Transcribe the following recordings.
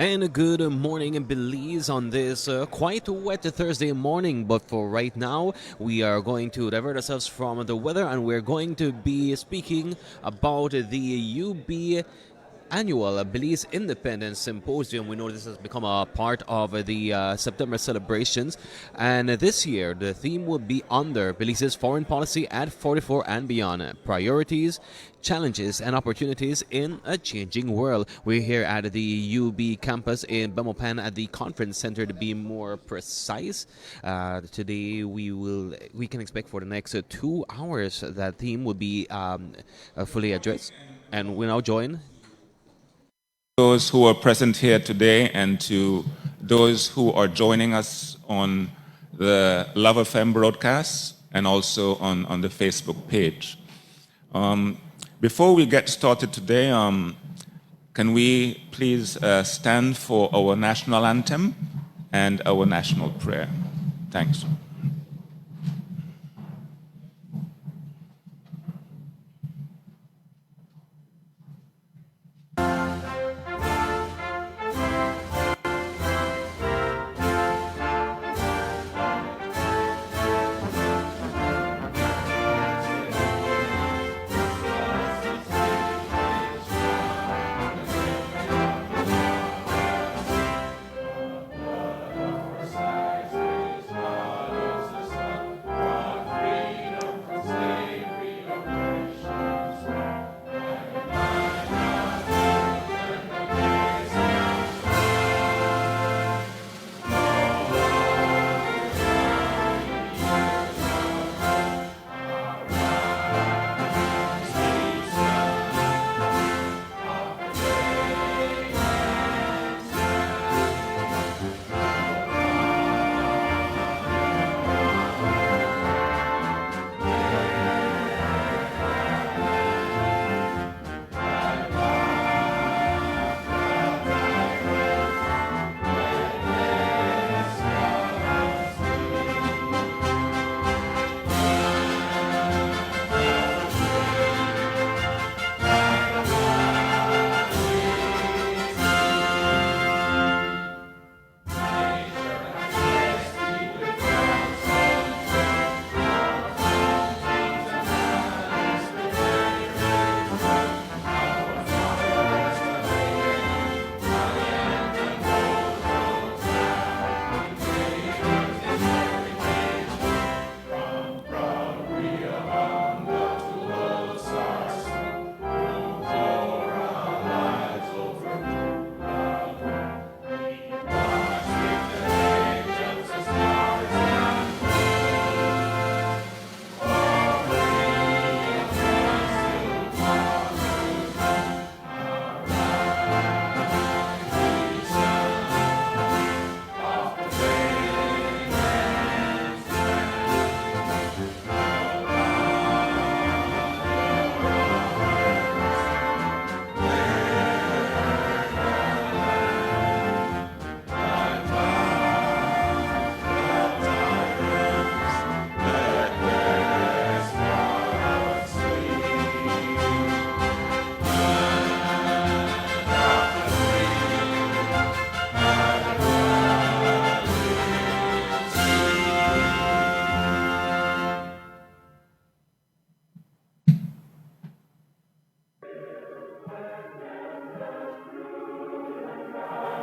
And good morning in Belize on this quite wet Thursday morning. But for right now, we are going to divert ourselves from the weather and we're going to be speaking about the UB Annual Belize Independence Symposium. We know this has become a part of the September celebrations, and this year the theme will be under Belize's foreign policy at 44 and beyond: priorities, challenges, and opportunities in a changing world. We're here at the UB campus in Bemopan at the conference center, to be more precise. Today we can expect for the next 2 hours that theme will be fully addressed, and we now join those who are present here today and to those who are joining us on the Love FM broadcast and also on the Facebook page. Before we get started today, can we please stand for our national anthem and our national prayer? Thanks.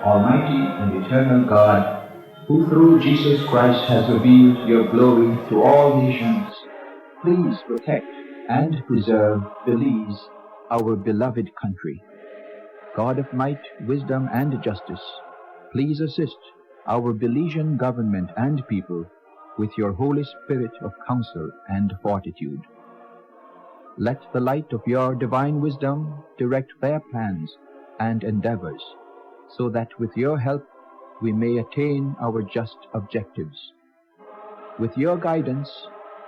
Almighty and eternal God, who through Jesus Christ has revealed your glory to all nations, please protect and preserve Belize, our beloved country. God of might, wisdom, and justice, please assist our Belizean government and people with your Holy Spirit of counsel and fortitude. Let the light of your divine wisdom direct their plans and endeavors, so that with your help we may attain our just objectives. With your guidance,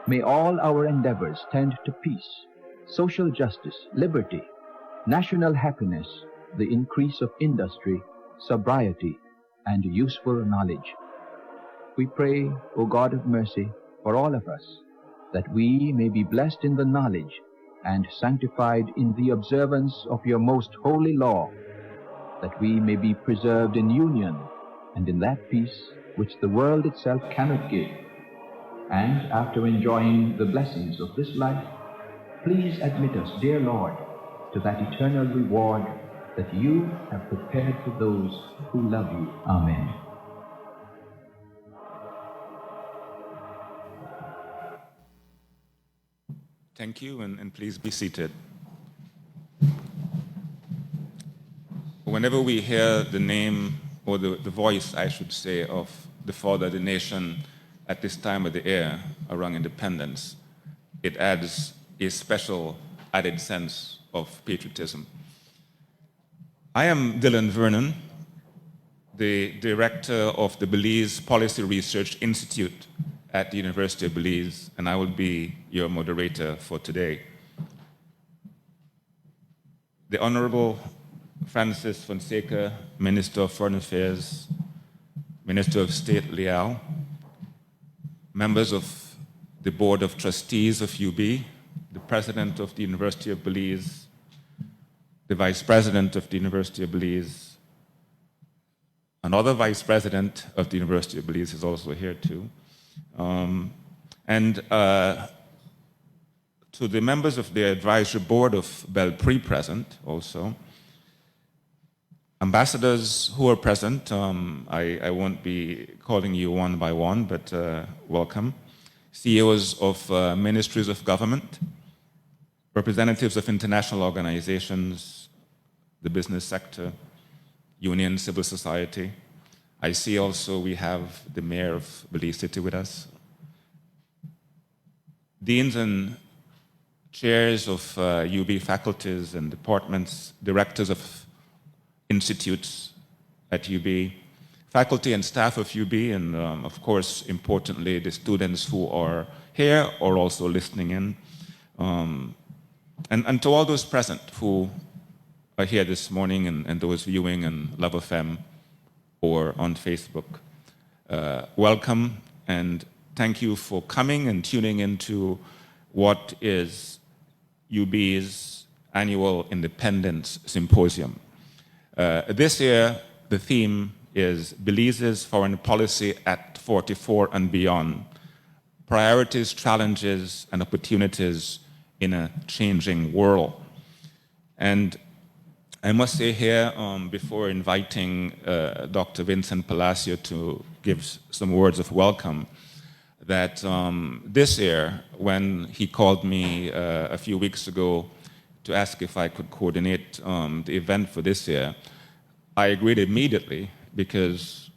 may all our endeavors tend to peace, social justice, liberty, national happiness, the increase of industry, sobriety, and useful knowledge. We pray, O God of mercy, for all of us, that we may be blessed in the knowledge and sanctified in the observance of your most holy law, that we may be preserved in union and in that peace which the world itself cannot give. And after enjoying the blessings of this life, please admit us, dear Lord, to that eternal reward that you have prepared for those who love you. Amen. Thank you, and please be seated. Whenever we hear the name, or the voice, I should say, of the father of the nation at this time of the year around independence, it adds a special added sense of patriotism. I am Dylan Vernon, the director of the Belize Policy Research Institute at the University of Belize, and I will be your moderator for today. The Honourable Francis Fonseca, Minister of Foreign Affairs, Minister of State Liao, members of the Board of Trustees of UB, the President of the University of Belize, the Vice President of the University of Belize, another Vice President of the University of Belize is also here too, and to the members of the Advisory Board of Belpre present also, ambassadors who are present, I won't be calling you one by one, but welcome. CEOs of ministries of government, representatives of international organizations, the business sector, union, civil society. I see also we have the mayor of Belize City with us. Deans and chairs of UB faculties and departments, directors of institutes at UB, faculty and staff of UB, and of course, importantly, the students who are here or also listening in. And to all those present who are here this morning and those viewing on Love FM or on Facebook, welcome and thank you for coming and tuning into what is UB's Annual Independence Symposium. This year, the theme is Belize's Foreign Policy at 44 and Beyond, Priorities, Challenges, and Opportunities in a Changing World. And I must say here, before inviting Dr. Vincent Palacio to give some words of welcome, that this year, when he called me a few weeks ago to ask if I could coordinate the event for this year, I agreed immediately because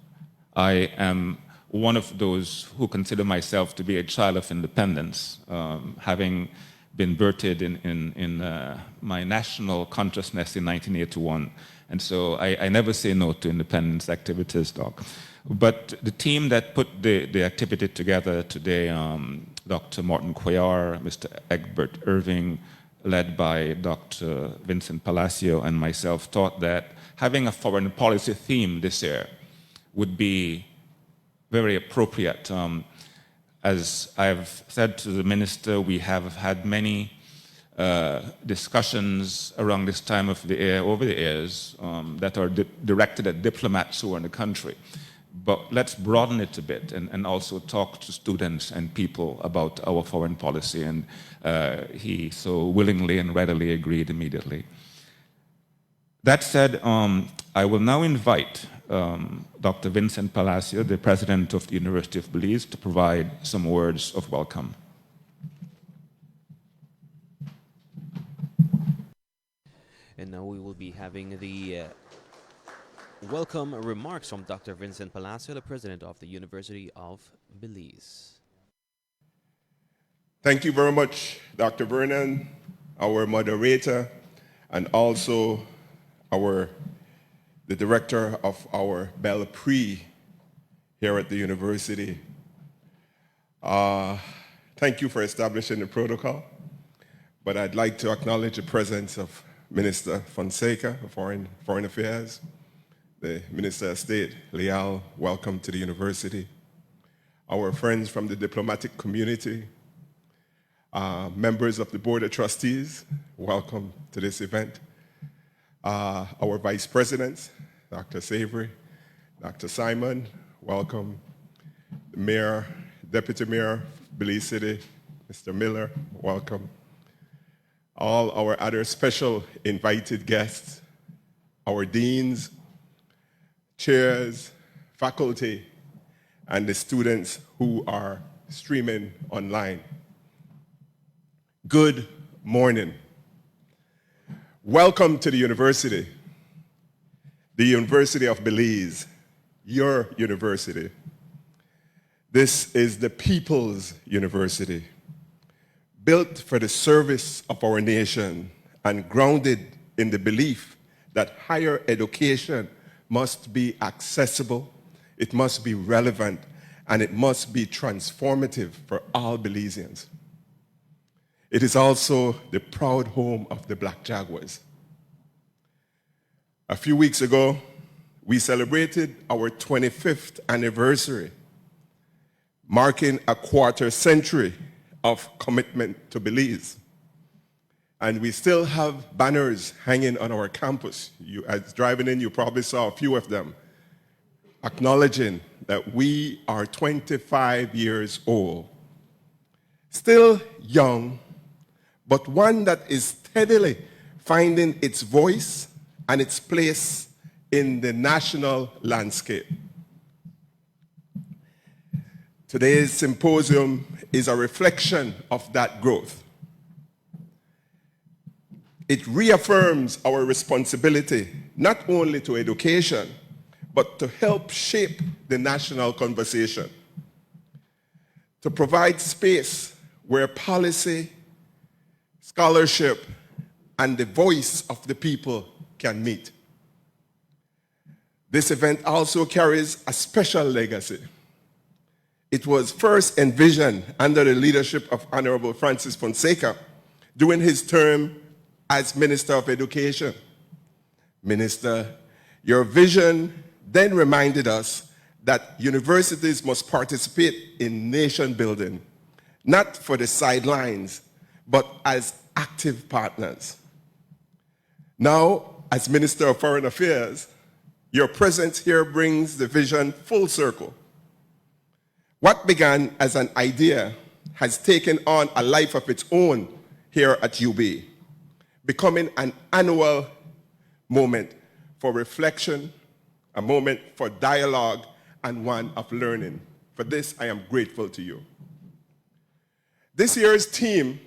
I am one of those who consider myself to be a child of independence, having been birthed in my national consciousness in 1981. And so I never say no to independence activities, Doc. But the team that put the activity together today, Dr. Martin Cuellar, Mr. Egbert Irving, led by Dr. Vincent Palacio and myself, thought that having a foreign policy theme this year would be very appropriate. As I've said to the minister, we have had many discussions around this time of the year, over the years, that are directed at diplomats who are in the country. But let's broaden it a bit and also talk to students and people about our foreign policy. And he so willingly and readily agreed immediately. That said, I will now invite Dr. Vincent Palacio, the president of the University of Belize, to provide some words of welcome. And now we will be having the welcome remarks from Dr. Vincent Palacio, the president of the University of Belize. Thank you very much, Dr. Vernon, our moderator, and also the director of our Belpre here at the university. Thank you for establishing the protocol, but I'd like to acknowledge the presence of Minister Fonseca of Foreign Affairs, the Minister of State, Liao, welcome to the university. Our friends from the diplomatic community, members of the Board of Trustees, welcome to this event. our vice presidents, Dr. Savory, Dr. Simon, welcome. The Mayor, Deputy Mayor, Belize City, Mr. Miller, welcome. All our other special invited guests, our deans, chairs, faculty, and the students who are streaming online. Good morning. Welcome to the University of Belize, your university. This is the People's University, built for the service of our nation and grounded in the belief that higher education must be accessible, it must be relevant, and it must be transformative for all Belizeans. It is also the proud home of the Black Jaguars. A few weeks ago, we celebrated our 25th anniversary, marking a quarter century of commitment to Belize. And we still have banners hanging on our campus. As driving in, you probably saw a few of them, acknowledging that we are 25 years old. Still young, but one that is steadily finding its voice and its place in the national landscape. Today's symposium is a reflection of that growth. It reaffirms our responsibility not only to education, but to help shape the national conversation, to provide space where policy, scholarship, and the voice of the people can meet. This event also carries a special legacy. It was first envisioned under the leadership of Honourable Francis Fonseca during his term as Minister of Education. Minister, your vision then reminded us that universities must participate in nation building, not for the sidelines, but as active partners. Now, as Minister of Foreign Affairs, your presence here brings the vision full circle. What began as an idea has taken on a life of its own here at UB, becoming an annual moment for reflection, a moment for dialogue, and one of learning. For this, I am grateful to you. This year's theme,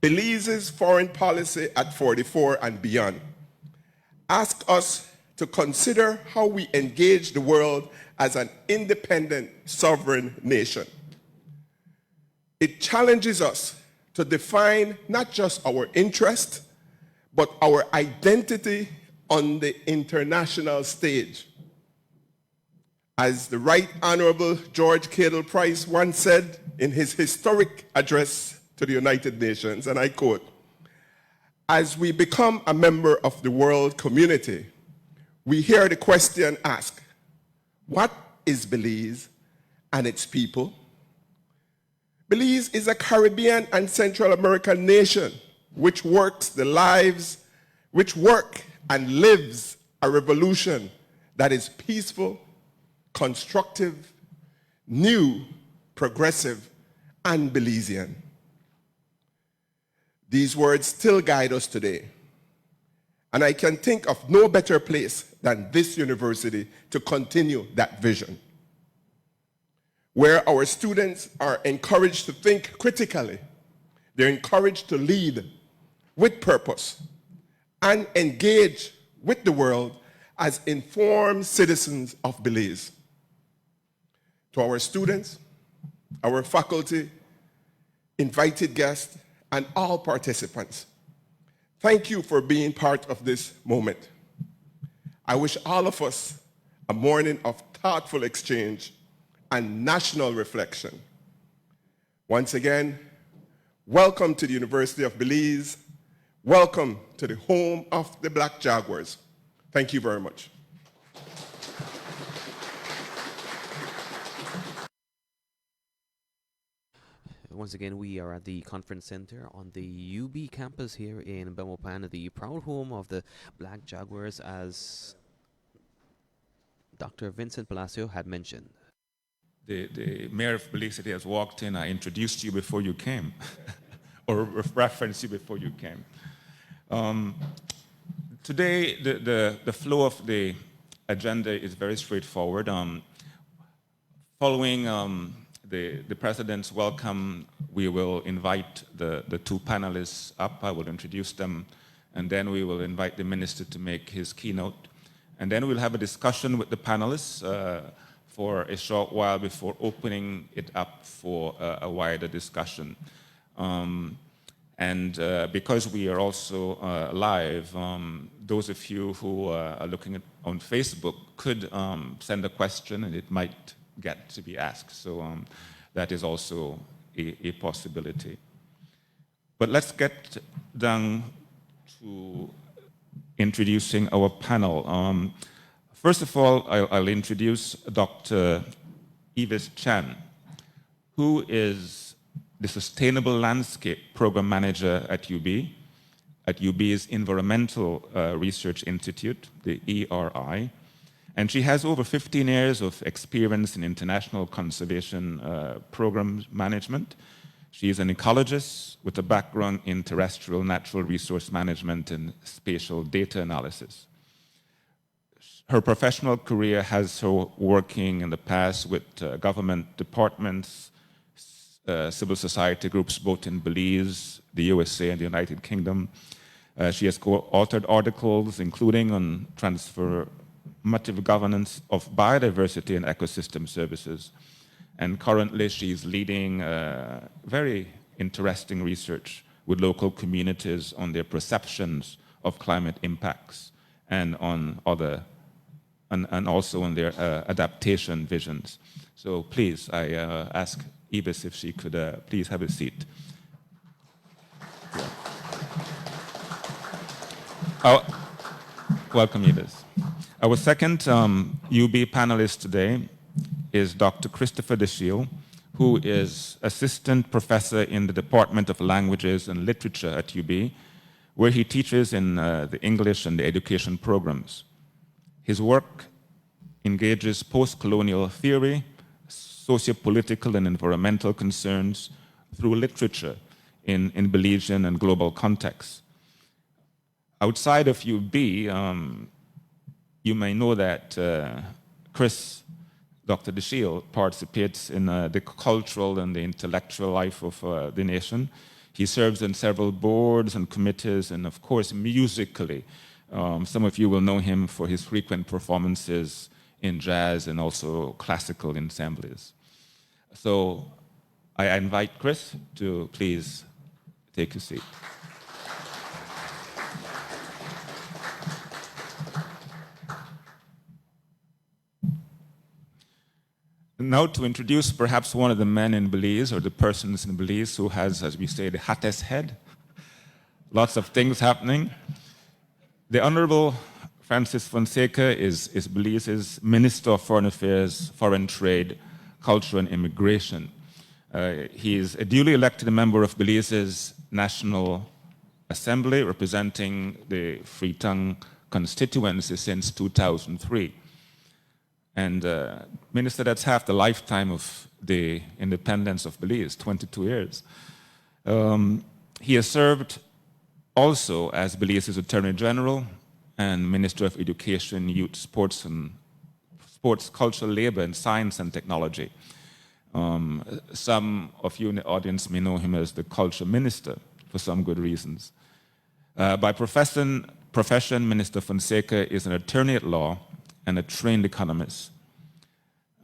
Belize's Foreign Policy at 44 and Beyond, asks us to consider how we engage the world as an independent, sovereign nation. It challenges us to define not just our interest, but our identity on the international stage. As the Right Honourable George Cadle Price once said in his historic address to the United Nations, and I quote, "As we become a member of the world community, we hear the question asked, what is Belize and its people? Belize is a Caribbean and Central American nation which work and lives a revolution that is peaceful, constructive, new, progressive, and Belizean." These words still guide us today. And I can think of no better place than this university to continue that vision, where our students are encouraged to think critically, they're encouraged to lead with purpose, and engage with the world as informed citizens of Belize. To our students, our faculty, invited guests, and all participants, thank you for being part of this moment. I wish all of us a morning of thoughtful exchange and national reflection. Once again, welcome to the University of Belize. Welcome to the home of the Black Jaguars. Thank you very much. Once again, we are at the conference center on the UB campus here in Belmopan, the proud home of the Black Jaguars, as Dr. Vincent Palacio had mentioned. The mayor of Belize City has walked in. I introduced you before you came, or referenced you before you came. Today, the flow of the agenda is very straightforward. Following the President's welcome, we will invite the two panelists up. I will introduce them, and then we will invite the Minister to make his keynote. And then we'll have a discussion with the panelists for a short while before opening it up for a wider discussion. Because we are also live, those of you who are looking on Facebook could send a question and it might get to be asked. So that is also a possibility. But let's get down to introducing our panel. First of all, I'll introduce Dr. Ivis Chan, who is the Sustainable Landscape Program Manager at UB's Environmental Research Institute, the ERI. And she has over 15 years of experience in international conservation program management. She is an ecologist with a background in terrestrial natural resource management and spatial data analysis. Her professional career has her working in the past with government departments, civil society groups both in Belize, the USA, and the United Kingdom. She has co-authored articles including on transformative governance of biodiversity and ecosystem services. And currently she's leading very interesting research with local communities on their perceptions of climate impacts and on other and also on their adaptation visions. So please, I ask Ivis if she could please have a seat. Yeah. Welcome, Ivis. Our second UB panelist today is Dr. Christopher DeShield, who is Assistant Professor in the Department of Languages and Literature at UB, where he teaches in the English and the education programs. His work engages post-colonial theory, socio-political and environmental concerns through literature in Belizean and global contexts. Outside of UB, you may know that Dr. DeShield participates in the cultural and the intellectual life of the nation. He serves in several boards and committees, and of course, musically. Some of you will know him for his frequent performances in jazz and also classical ensembles. So I invite Chris to please take a seat. Now to introduce perhaps one of the men in Belize, or the persons in Belize who has, as we say, the hottest head. Lots of things happening. The Honourable Francis Fonseca is Belize's Minister of Foreign Affairs, Foreign Trade, Culture and Immigration. He is a duly elected member of Belize's National Assembly, representing the Freetown constituency since 2003. And Minister, that's half the lifetime of the independence of Belize, 22 years. He has served also as Belize's Attorney General and Minister of Education, Youth, Sports, Culture, Labor, and Science and Technology. Some of you in the audience may know him as the Culture Minister for some good reasons. By profession, Minister Fonseca is an attorney at law and a trained economist.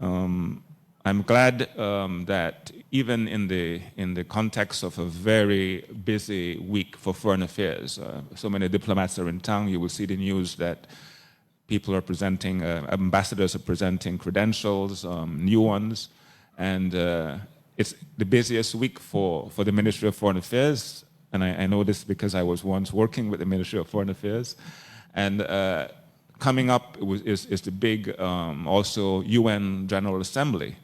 I'm glad that even in the context of a very busy week for foreign affairs, so many diplomats are in town. You will see the news that people are presenting, ambassadors are presenting credentials, new ones, and it's the busiest week for the Ministry of Foreign Affairs. And I know this because I was once working with the Ministry of Foreign Affairs, and coming up is the big also UN General Assembly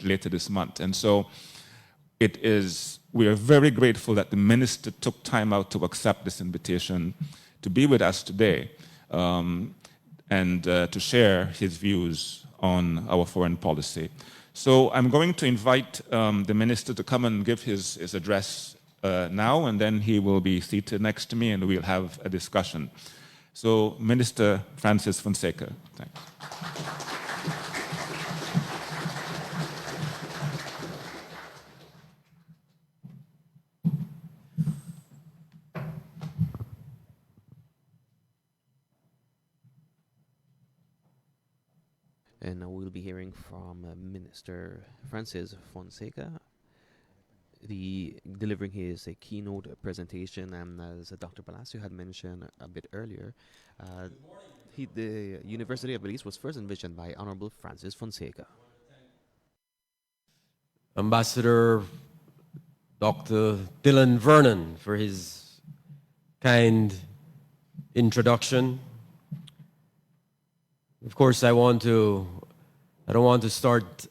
later this month. And so we are very grateful that the minister took time out to accept this invitation to be with us today and to share his views on our foreign policy. So I'm going to invite the minister to come and give his address now, and then he will be seated next to me and we'll have a discussion. So, Minister Francis Fonseca, thanks. And now we'll be hearing from Minister Francis Fonseca, delivering his keynote presentation. And as Dr. Palacio had mentioned a bit earlier, the University of Belize was first envisioned by Honourable Francis Fonseca. Ambassador Dr. Dylan Vernon for his kind introduction. Of course, I don't want to start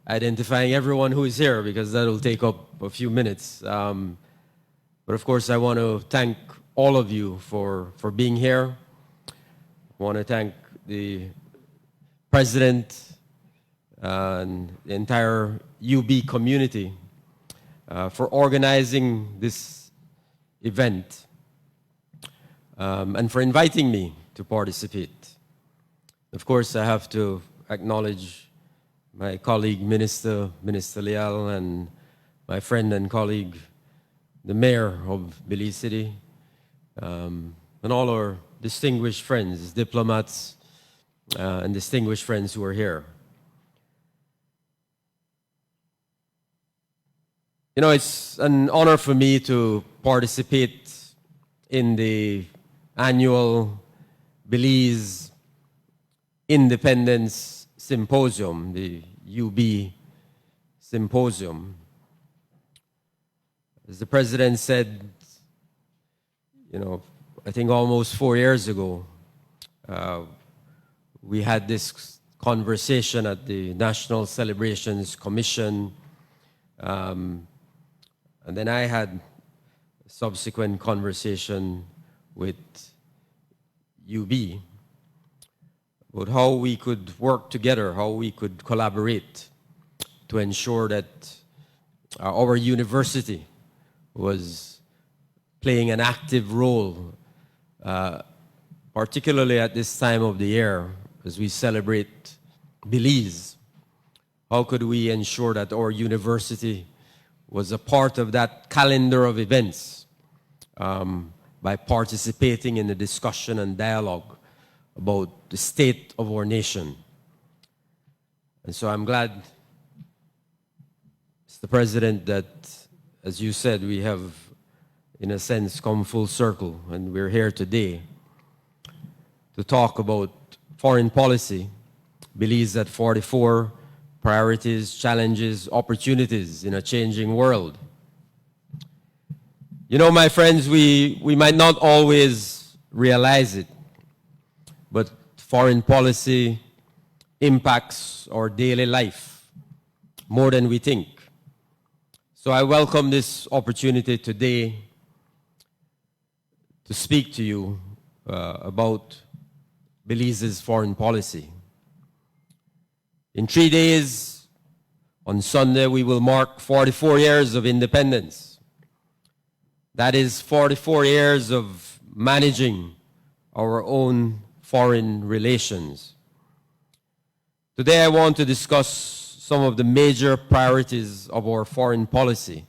identifying everyone who is here because that will take up a few minutes. But of course, I want to thank all of you for being here. I want to thank the President and the entire UB community for organizing this event and for inviting me to participate. Of course, I have to acknowledge my colleague, Minister Leal, and my friend and colleague, the Mayor of Belize City, and all our distinguished friends, diplomats, and distinguished friends who are here. You know, it's an honor for me to participate in the annual Belize Independence Symposium, the UB Symposium. As the President said, you know, I think almost 4 years ago, we had this conversation at the National Celebrations Commission, and then I had a subsequent conversation with UB about how we could work together, how we could collaborate to ensure that our university was playing an active role, particularly at this time of the year as we celebrate Belize. How could we ensure that our university was a part of that calendar of events by participating in the discussion and dialogue about the state of our nation? And so I'm glad, Mr. President, that, as you said, we have, in a sense, come full circle, and we're here today to talk about foreign policy. Belize at 44, priorities, challenges, opportunities in a changing world. You know, my friends, we might not always realize it, but foreign policy impacts our daily life more than we think. So I welcome this opportunity today to speak to you about Belize's foreign policy. In 3 days, on Sunday, we will mark 44 years of independence. That is 44 years of managing our own foreign relations. Today, I want to discuss some of the major priorities of our foreign policy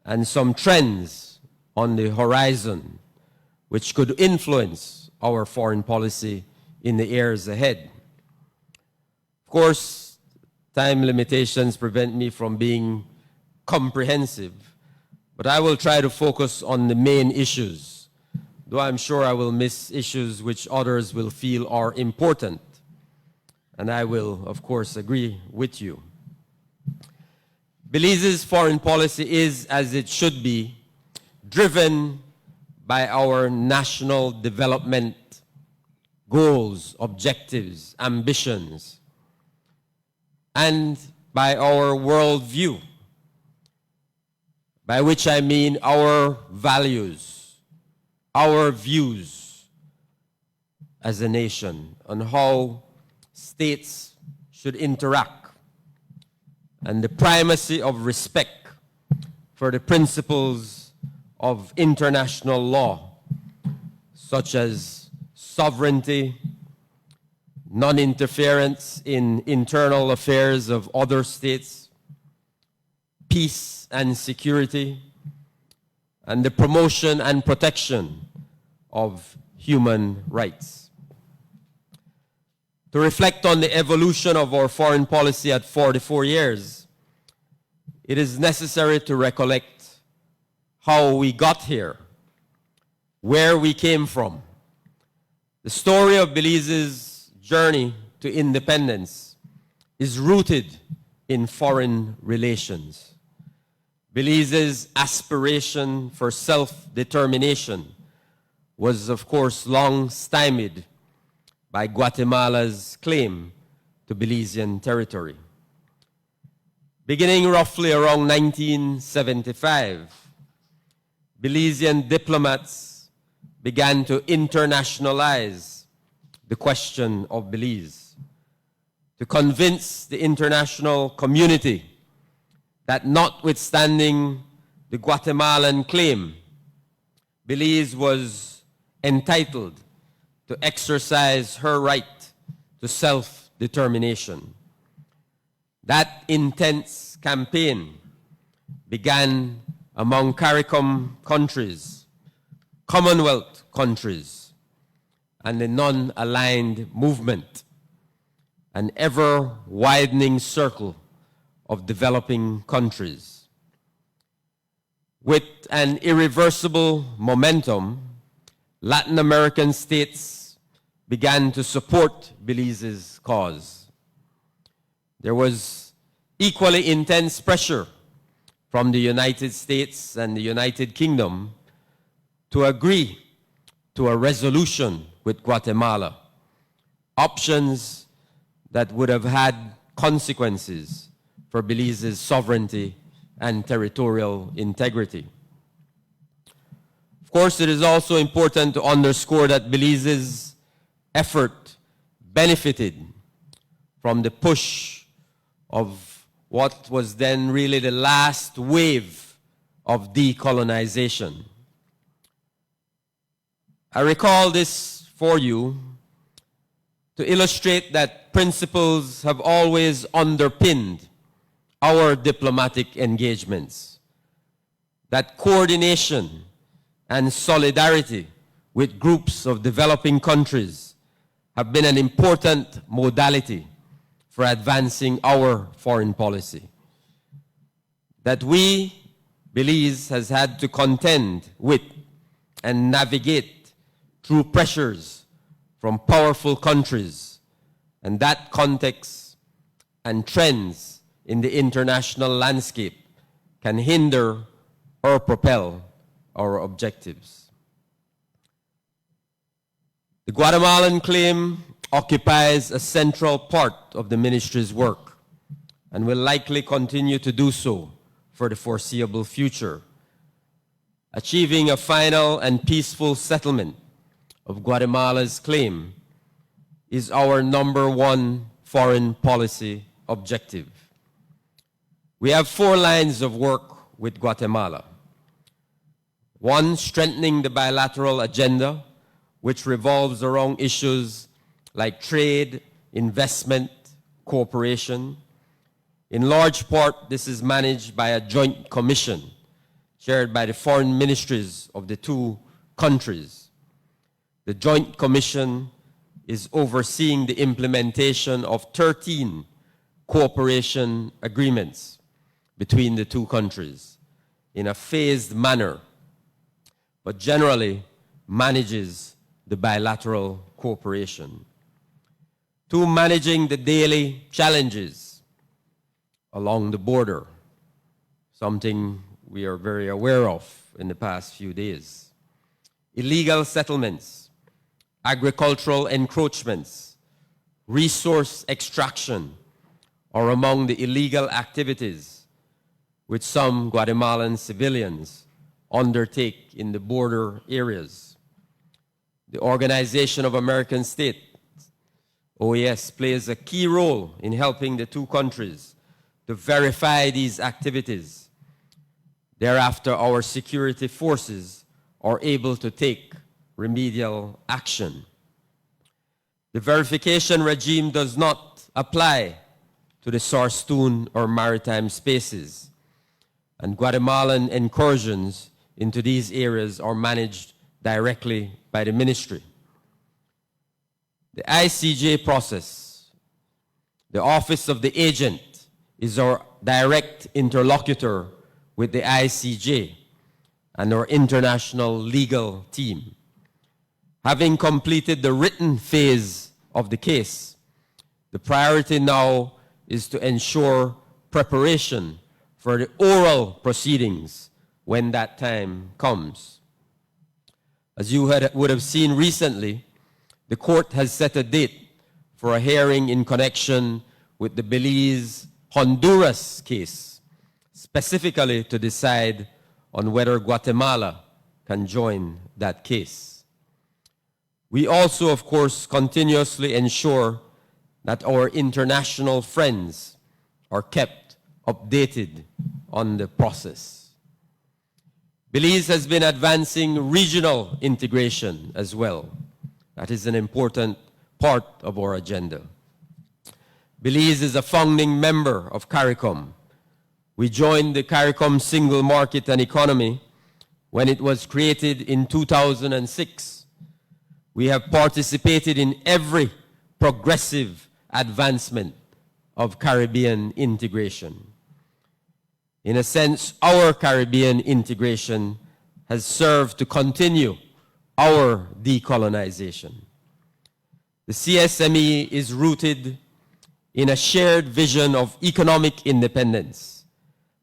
and some trends on the horizon which could influence our foreign policy in the years ahead. Of course, time limitations prevent me from being comprehensive, but I will try to focus on the main issues, though I'm sure I will miss issues which others will feel are important. And I will, of course, agree with you. Belize's foreign policy is, as it should be, driven by our national development goals, objectives, ambitions, and by our worldview. by which I mean our values, our views as a nation on how states should interact, and the primacy of respect for the principles of international law, such as sovereignty, non-interference in internal affairs of other states, peace and security, and the promotion and protection of human rights. To reflect on the evolution of our foreign policy at 44 years, it is necessary to recollect how we got here, where we came from. The story of Belize's journey to independence is rooted in foreign relations. Belize's aspiration for self-determination was, of course, long stymied by Guatemala's claim to Belizean territory. Beginning roughly around 1975, Belizean diplomats began to internationalize the question of Belize, to convince the international community that notwithstanding the Guatemalan claim, Belize was entitled to exercise her right to self-determination. That intense campaign began among CARICOM countries, Commonwealth countries, and the non-aligned movement, an ever-widening circle of developing countries. With an irreversible momentum, Latin American states began to support Belize's cause. There was equally intense pressure from the United States and the United Kingdom to agree to a resolution with Guatemala, options that would have had consequences for Belize's sovereignty and territorial integrity. Of course, it is also important to underscore that Belize's effort benefited from the push of what was then really the last wave of decolonization. I recall this for you to illustrate that principles have always underpinned our diplomatic engagements, that coordination and solidarity with groups of developing countries have been an important modality for advancing our foreign policy. That we, Belize, has had to contend with and navigate through pressures from powerful countries, and that context and trends in the international landscape can hinder or propel our objectives. The Guatemalan claim occupies a central part of the ministry's work and will likely continue to do so for the foreseeable future. Achieving a final and peaceful settlement of Guatemala's claim is our #1 foreign policy objective. We have 4 lines of work with Guatemala. 1, strengthening the bilateral agenda, which revolves around issues like trade, investment, cooperation. In large part, this is managed by a joint commission chaired by the foreign ministries of the 2 countries. The joint commission is overseeing the implementation of 13 cooperation agreements between the 2 countries in a phased manner, but generally manages the bilateral cooperation. 2, managing the daily challenges along the border, something we are very aware of in the past few days. Illegal settlements, agricultural encroachments, resource extraction are among the illegal activities which some Guatemalan civilians undertake in the border areas. The Organization of American States, OAS, plays a key role in helping the two countries to verify these activities. Thereafter, our security forces are able to take remedial action. The verification regime does not apply to the Sarstoon or maritime spaces, and Guatemalan incursions into these areas are managed directly by the ministry. The ICJ process, the Office of the Agent, is our direct interlocutor with the ICJ and our international legal team. Having completed the written phase of the case, the priority now is to ensure preparation for the oral proceedings when that time comes. As you would have seen recently, the court has set a date for a hearing in connection with the Belize-Honduras case, specifically to decide on whether Guatemala can join that case. We also, of course, continuously ensure that our international friends are kept updated on the process. Belize has been advancing regional integration as well. That is an important part of our agenda. Belize is a founding member of CARICOM. We joined the CARICOM Single Market and Economy when it was created in 2006. We have participated in every progressive advancement of Caribbean integration. In a sense, our Caribbean integration has served to continue our decolonization. The CSME is rooted in a shared vision of economic independence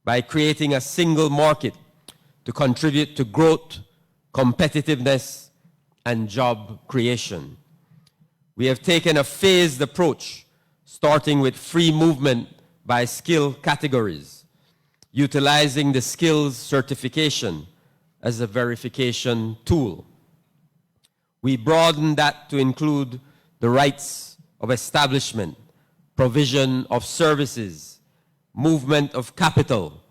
by creating a single market to contribute to growth, competitiveness, and job creation. We have taken a phased approach, starting with free movement by skill categories, utilizing the skills certification as a verification tool. We broadened that to include the rights of establishment, provision of services, movement of capital,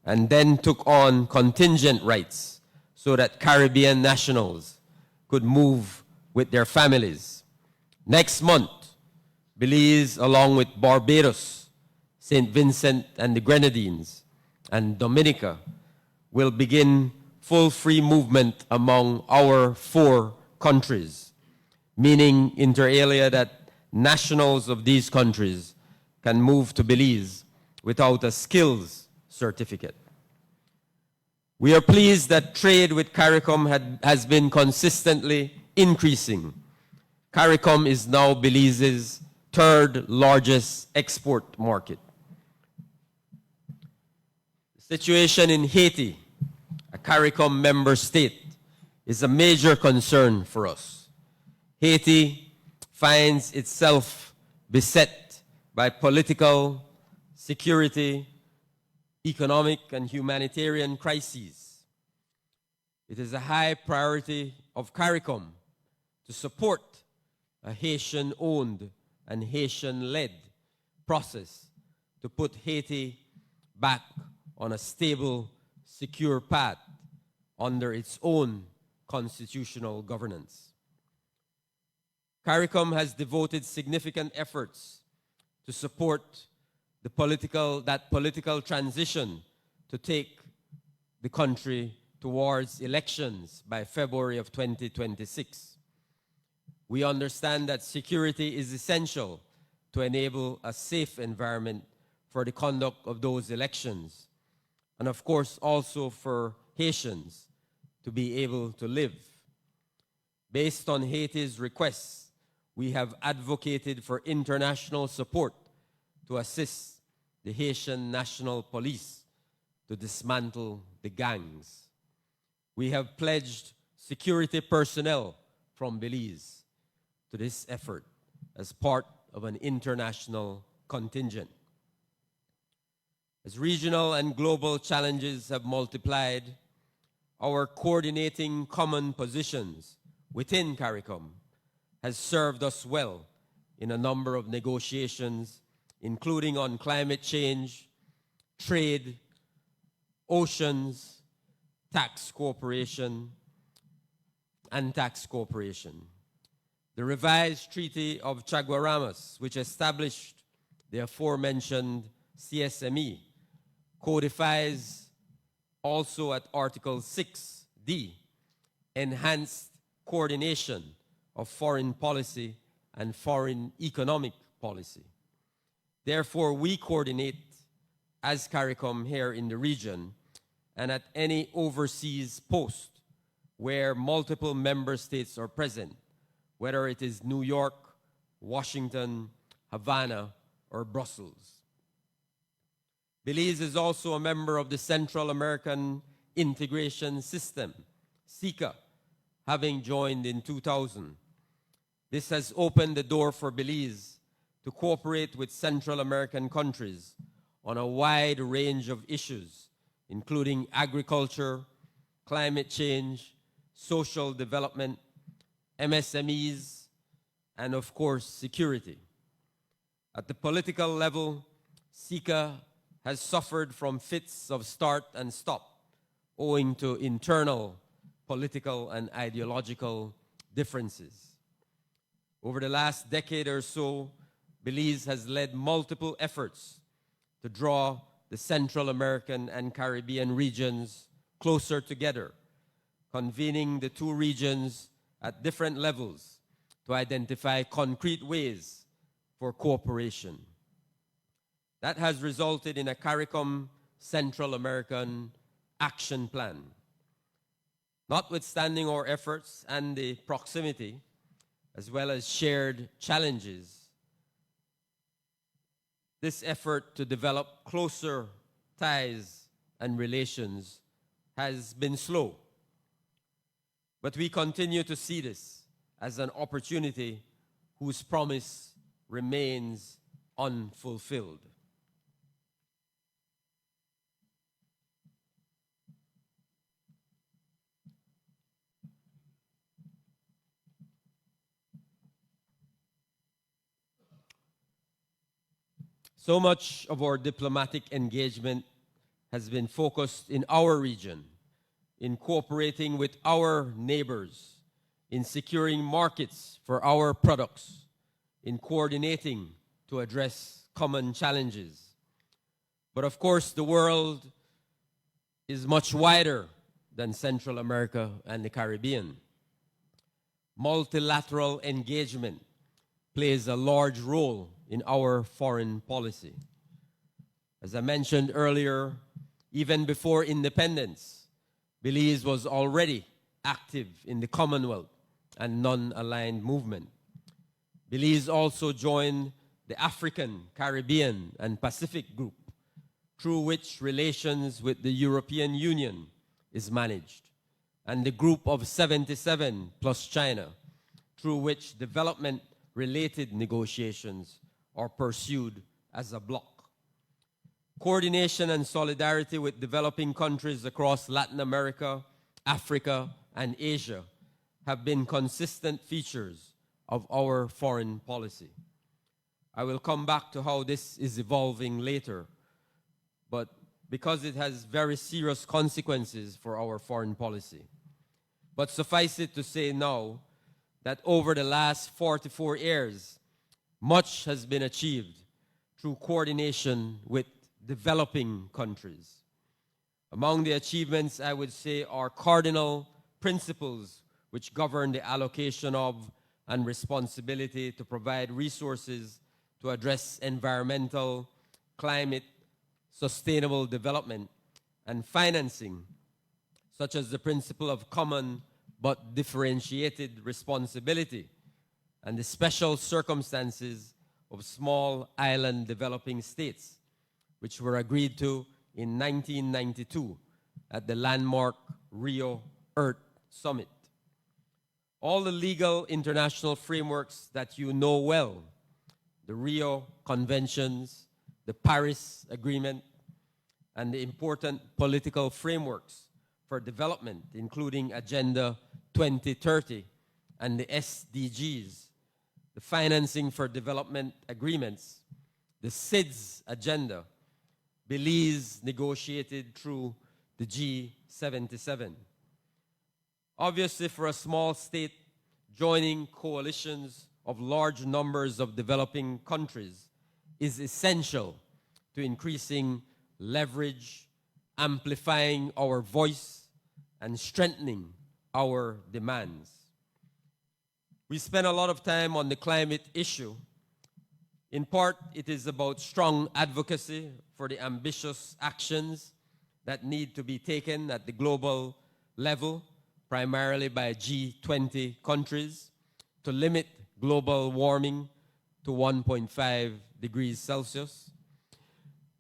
and then took on contingent rights so that Caribbean nationals could move with their families. Next month, Belize, along with Barbados, St. Vincent and the Grenadines, and Dominica, will begin full free movement among our 4 countries, meaning inter alia that nationals of these countries can move to Belize without a skills certificate. We are pleased that trade with CARICOM has been consistently increasing. CARICOM is now Belize's 3rd largest export market. The situation in Haiti, a CARICOM member state, is a major concern for us. Haiti finds itself beset by political, security, economic, and humanitarian crises. It is a high priority of CARICOM to support a Haitian-owned and Haitian-led process to put Haiti back on a stable, secure path under its own constitutional governance. CARICOM has devoted significant efforts to support that political transition to take the country towards elections by February of 2026. We understand that security is essential to enable a safe environment for the conduct of those elections, and of course also for Haitians to be able to live. Based on Haiti's requests, we have advocated for international support to assist the Haitian National Police to dismantle the gangs. We have pledged security personnel from Belize to this effort as part of an international contingent. As regional and global challenges have multiplied, our coordinating common positions within CARICOM has served us well in a number of negotiations, including on climate change, trade, oceans, tax cooperation, and tax cooperation. The revised Treaty of Chaguaramas, which established the aforementioned CSME, codifies also at Article 6D, enhanced coordination of foreign policy and foreign economic policy. Therefore, we coordinate as CARICOM here in the region and at any overseas post where multiple member states are present, whether it is New York, Washington, Havana, or Brussels. Belize is also a member of the Central American Integration System, CICA, having joined in 2000. This has opened the door for Belize to cooperate with Central American countries on a wide range of issues, including agriculture, climate change, social development, MSMEs, and of course, security. At the political level, CICA has suffered from fits of start and stop owing to internal political and ideological differences. Over the last decade or so, Belize has led multiple efforts to draw the Central American and Caribbean regions closer together, convening the two regions at different levels to identify concrete ways for cooperation. That has resulted in a CARICOM Central American Action Plan. Notwithstanding our efforts and the proximity, as well as shared challenges, this effort to develop closer ties and relations has been slow. But we continue to see this as an opportunity whose promise remains unfulfilled. So much of our diplomatic engagement has been focused in our region, in cooperating with our neighbors, in securing markets for our products, in coordinating to address common challenges. But of course, the world is much wider than Central America and the Caribbean. Multilateral engagement plays a large role in our foreign policy. As I mentioned earlier, even before independence, Belize was already active in the Commonwealth and non-aligned movement. Belize also joined the African, Caribbean, and Pacific Group, through which relations with the European Union is managed, and the Group of 77 plus China, through which development-related negotiations are pursued as a bloc. Coordination and solidarity with developing countries across Latin America, Africa, and Asia have been consistent features of our foreign policy. I will come back to how this is evolving later, but because it has very serious consequences for our foreign policy. But suffice it to say now that over the last 44 years, much has been achieved through coordination with developing countries. Among the achievements, I would say, are cardinal principles which govern the allocation of and responsibility to provide resources to address environmental, climate, sustainable development, and financing, such as the principle of common but differentiated responsibility and the special circumstances of small island developing states, which were agreed to in 1992 at the landmark Rio Earth Summit. All the legal international frameworks that you know well, the Rio Conventions, the Paris Agreement, and the important political frameworks for development, including Agenda 2030 and the SDGs, the Financing for Development Agreements, the SIDS agenda, Belize negotiated through the G77. Obviously, for a small state, joining coalitions of large numbers of developing countries is essential to increasing leverage, amplifying our voice, and strengthening our demands. We spend a lot of time on the climate issue. In part, it is about strong advocacy for the ambitious actions that need to be taken at the global level, primarily by G20 countries, to limit global warming to 1.5 degrees Celsius.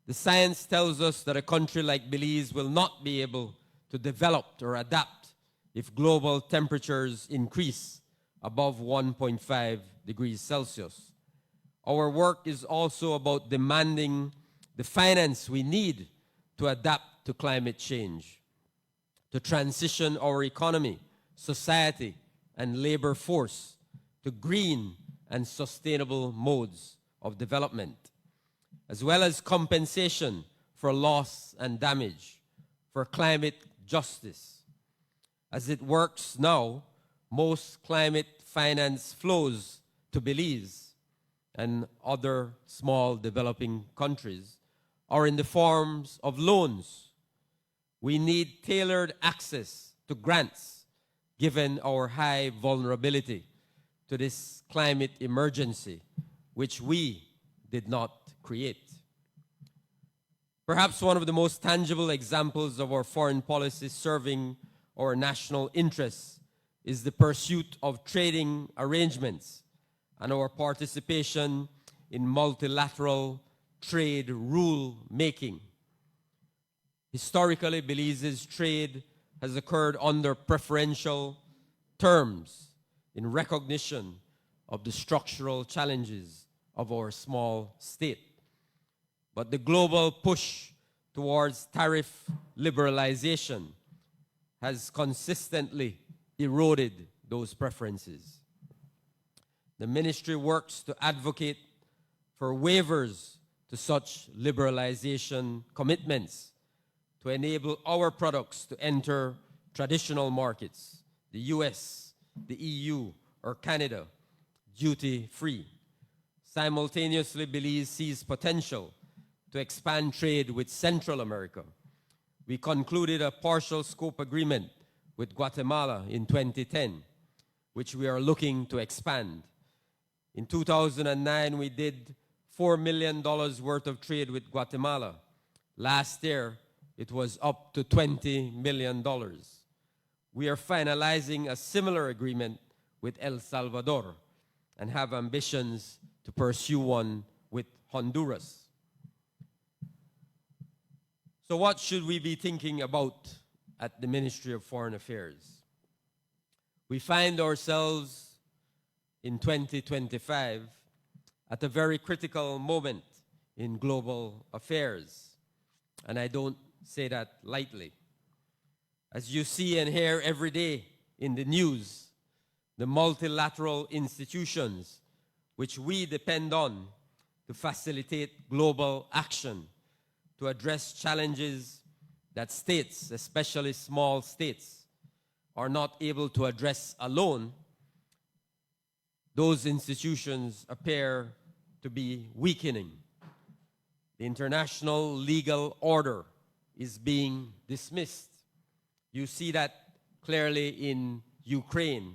The science tells us that a country like Belize will not be able to develop or adapt if global temperatures increase above 1.5 degrees Celsius. Our work is also about demanding the finance we need to adapt to climate change, to transition our economy, society, and labor force to green and sustainable modes of development, as well as compensation for loss and damage, for climate justice. As it works now, most climate finance flows to Belize and other small developing countries are in the forms of loans. We need tailored access to grants given our high vulnerability to this climate emergency, which we did not create. Perhaps one of the most tangible examples of our foreign policy serving our national interests is the pursuit of trading arrangements and our participation in multilateral trade rule making. Historically, Belize's trade has occurred under preferential terms in recognition of the structural challenges of our small state. But the global push towards tariff liberalization has consistently eroded those preferences. The ministry works to advocate for waivers to such liberalization commitments to enable our products to enter traditional markets, the US, the EU, or Canada, duty-free. Simultaneously, Belize sees potential to expand trade with Central America. We concluded a partial scope agreement with Guatemala in 2010, which we are looking to expand. In 2009, we did $4 million worth of trade with Guatemala. Last year, it was up to $20 million. We are finalizing a similar agreement with El Salvador and have ambitions to pursue one with Honduras. So what should we be thinking about at the Ministry of Foreign Affairs? We find ourselves in 2025 at a very critical moment in global affairs, and I don't say that lightly. As you see and hear every day in the news, the multilateral institutions which we depend on to facilitate global action to address challenges that states, especially small states, are not able to address alone, those institutions appear to be weakening. The international legal order is being dismissed. You see that clearly in Ukraine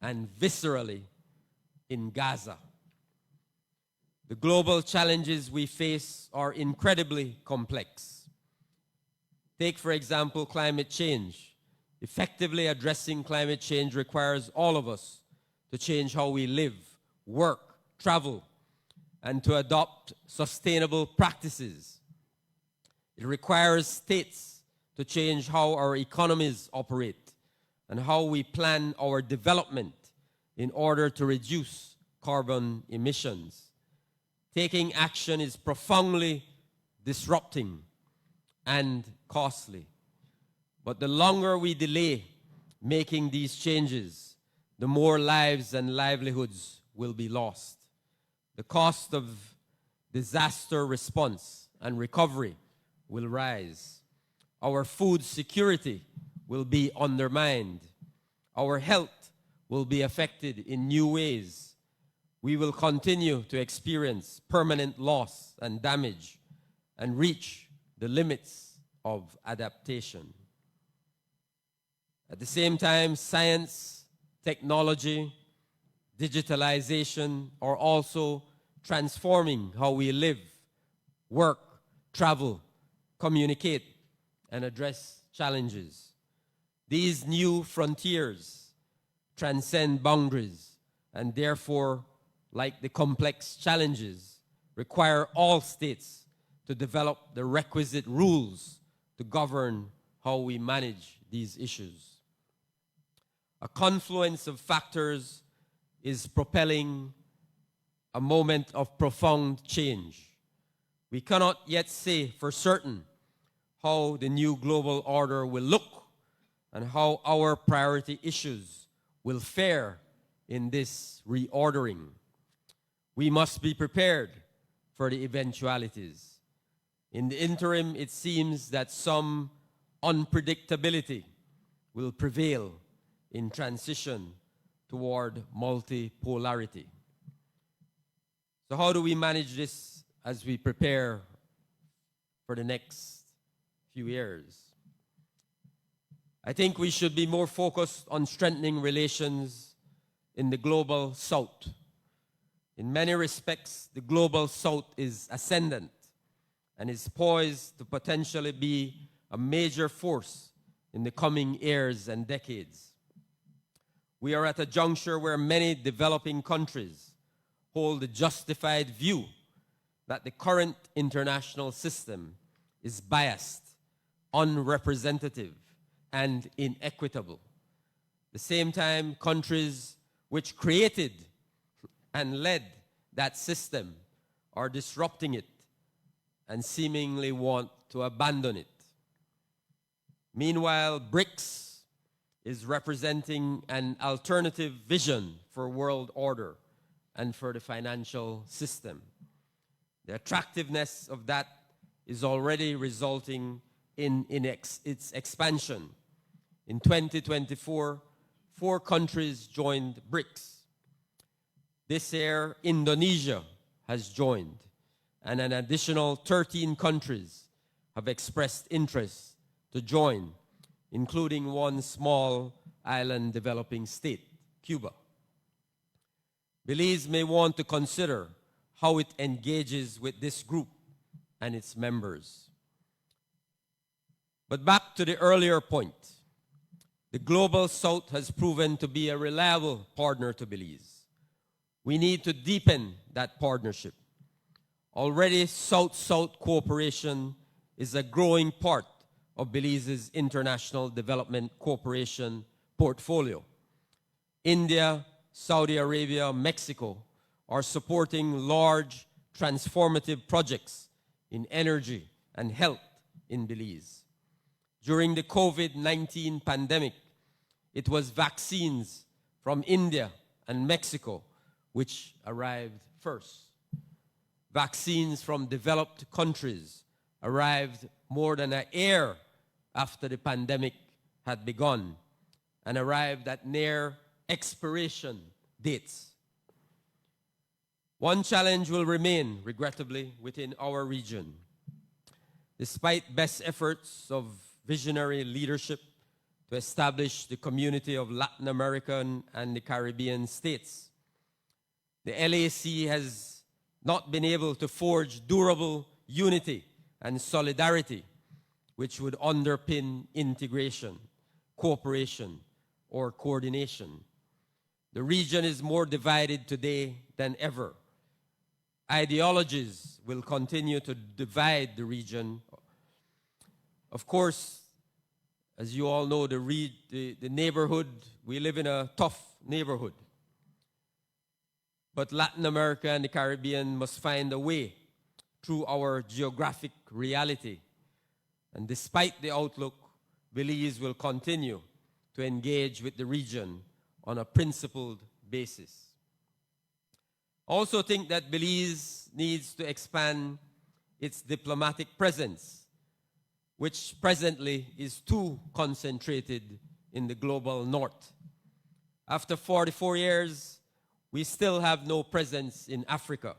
and viscerally in Gaza. The global challenges we face are incredibly complex. Take, for example, climate change. Effectively addressing climate change requires all of us to change how we live, work, travel, and to adopt sustainable practices. It requires states to change how our economies operate and how we plan our development in order to reduce carbon emissions. Taking action is profoundly disrupting and costly. But the longer we delay making these changes, the more lives and livelihoods will be lost. The cost of disaster response and recovery will rise. Our food security will be undermined. Our health will be affected in new ways. We will continue to experience permanent loss and damage and reach the limits of adaptation. At the same time, science, technology, digitalization are also transforming how we live, work, travel, communicate, and address challenges. These new frontiers transcend boundaries and therefore, like the complex challenges, require all states to develop the requisite rules to govern how we manage these issues. A confluence of factors is propelling a moment of profound change. We cannot yet say for certain how the new global order will look and how our priority issues will fare in this reordering. We must be prepared for the eventualities. In the interim, it seems that some unpredictability will prevail in transition toward multipolarity. So how do we manage this as we prepare for the next few years? I think we should be more focused on strengthening relations in the global South. In many respects, the global South is ascendant and is poised to potentially be a major force in the coming years and decades. We are at a juncture where many developing countries hold the justified view that the current international system is biased, unrepresentative, and inequitable. At the same time, countries which created and led that system are disrupting it and seemingly want to abandon it. Meanwhile, BRICS is representing an alternative vision for world order and for the financial system. The attractiveness of that is already resulting in its expansion. In 2024, 4 countries joined BRICS. This year, Indonesia has joined, and an additional 13 countries have expressed interest to join, including one small island developing state, Cuba. Belize may want to consider how it engages with this group and its members. But back to the earlier point, the Global South has proven to be a reliable partner to Belize. We need to deepen that partnership. Already, South-South cooperation is a growing part of Belize's international development cooperation portfolio. India, Saudi Arabia, Mexico are supporting large transformative projects in energy and health in Belize. During the COVID-19 pandemic, it was vaccines from India and Mexico which arrived first. Vaccines from developed countries arrived more than a year after the pandemic had begun and arrived at near expiration dates. One challenge will remain, regrettably, within our region. Despite best efforts of visionary leadership to establish the community of Latin American and the Caribbean states, the LAC has not been able to forge durable unity and solidarity which would underpin integration, cooperation, or coordination. The region is more divided today than ever. Ideologies will continue to divide the region. Of course, as you all know, the neighborhood, we live in a tough neighborhood. But Latin America and the Caribbean must find a way through our geographic reality And despite the outlook, Belize will continue to engage with the region on a principled basis. I also think that Belize needs to expand its diplomatic presence, which presently is too concentrated in the global north. After 44 years, we still have no presence in Africa,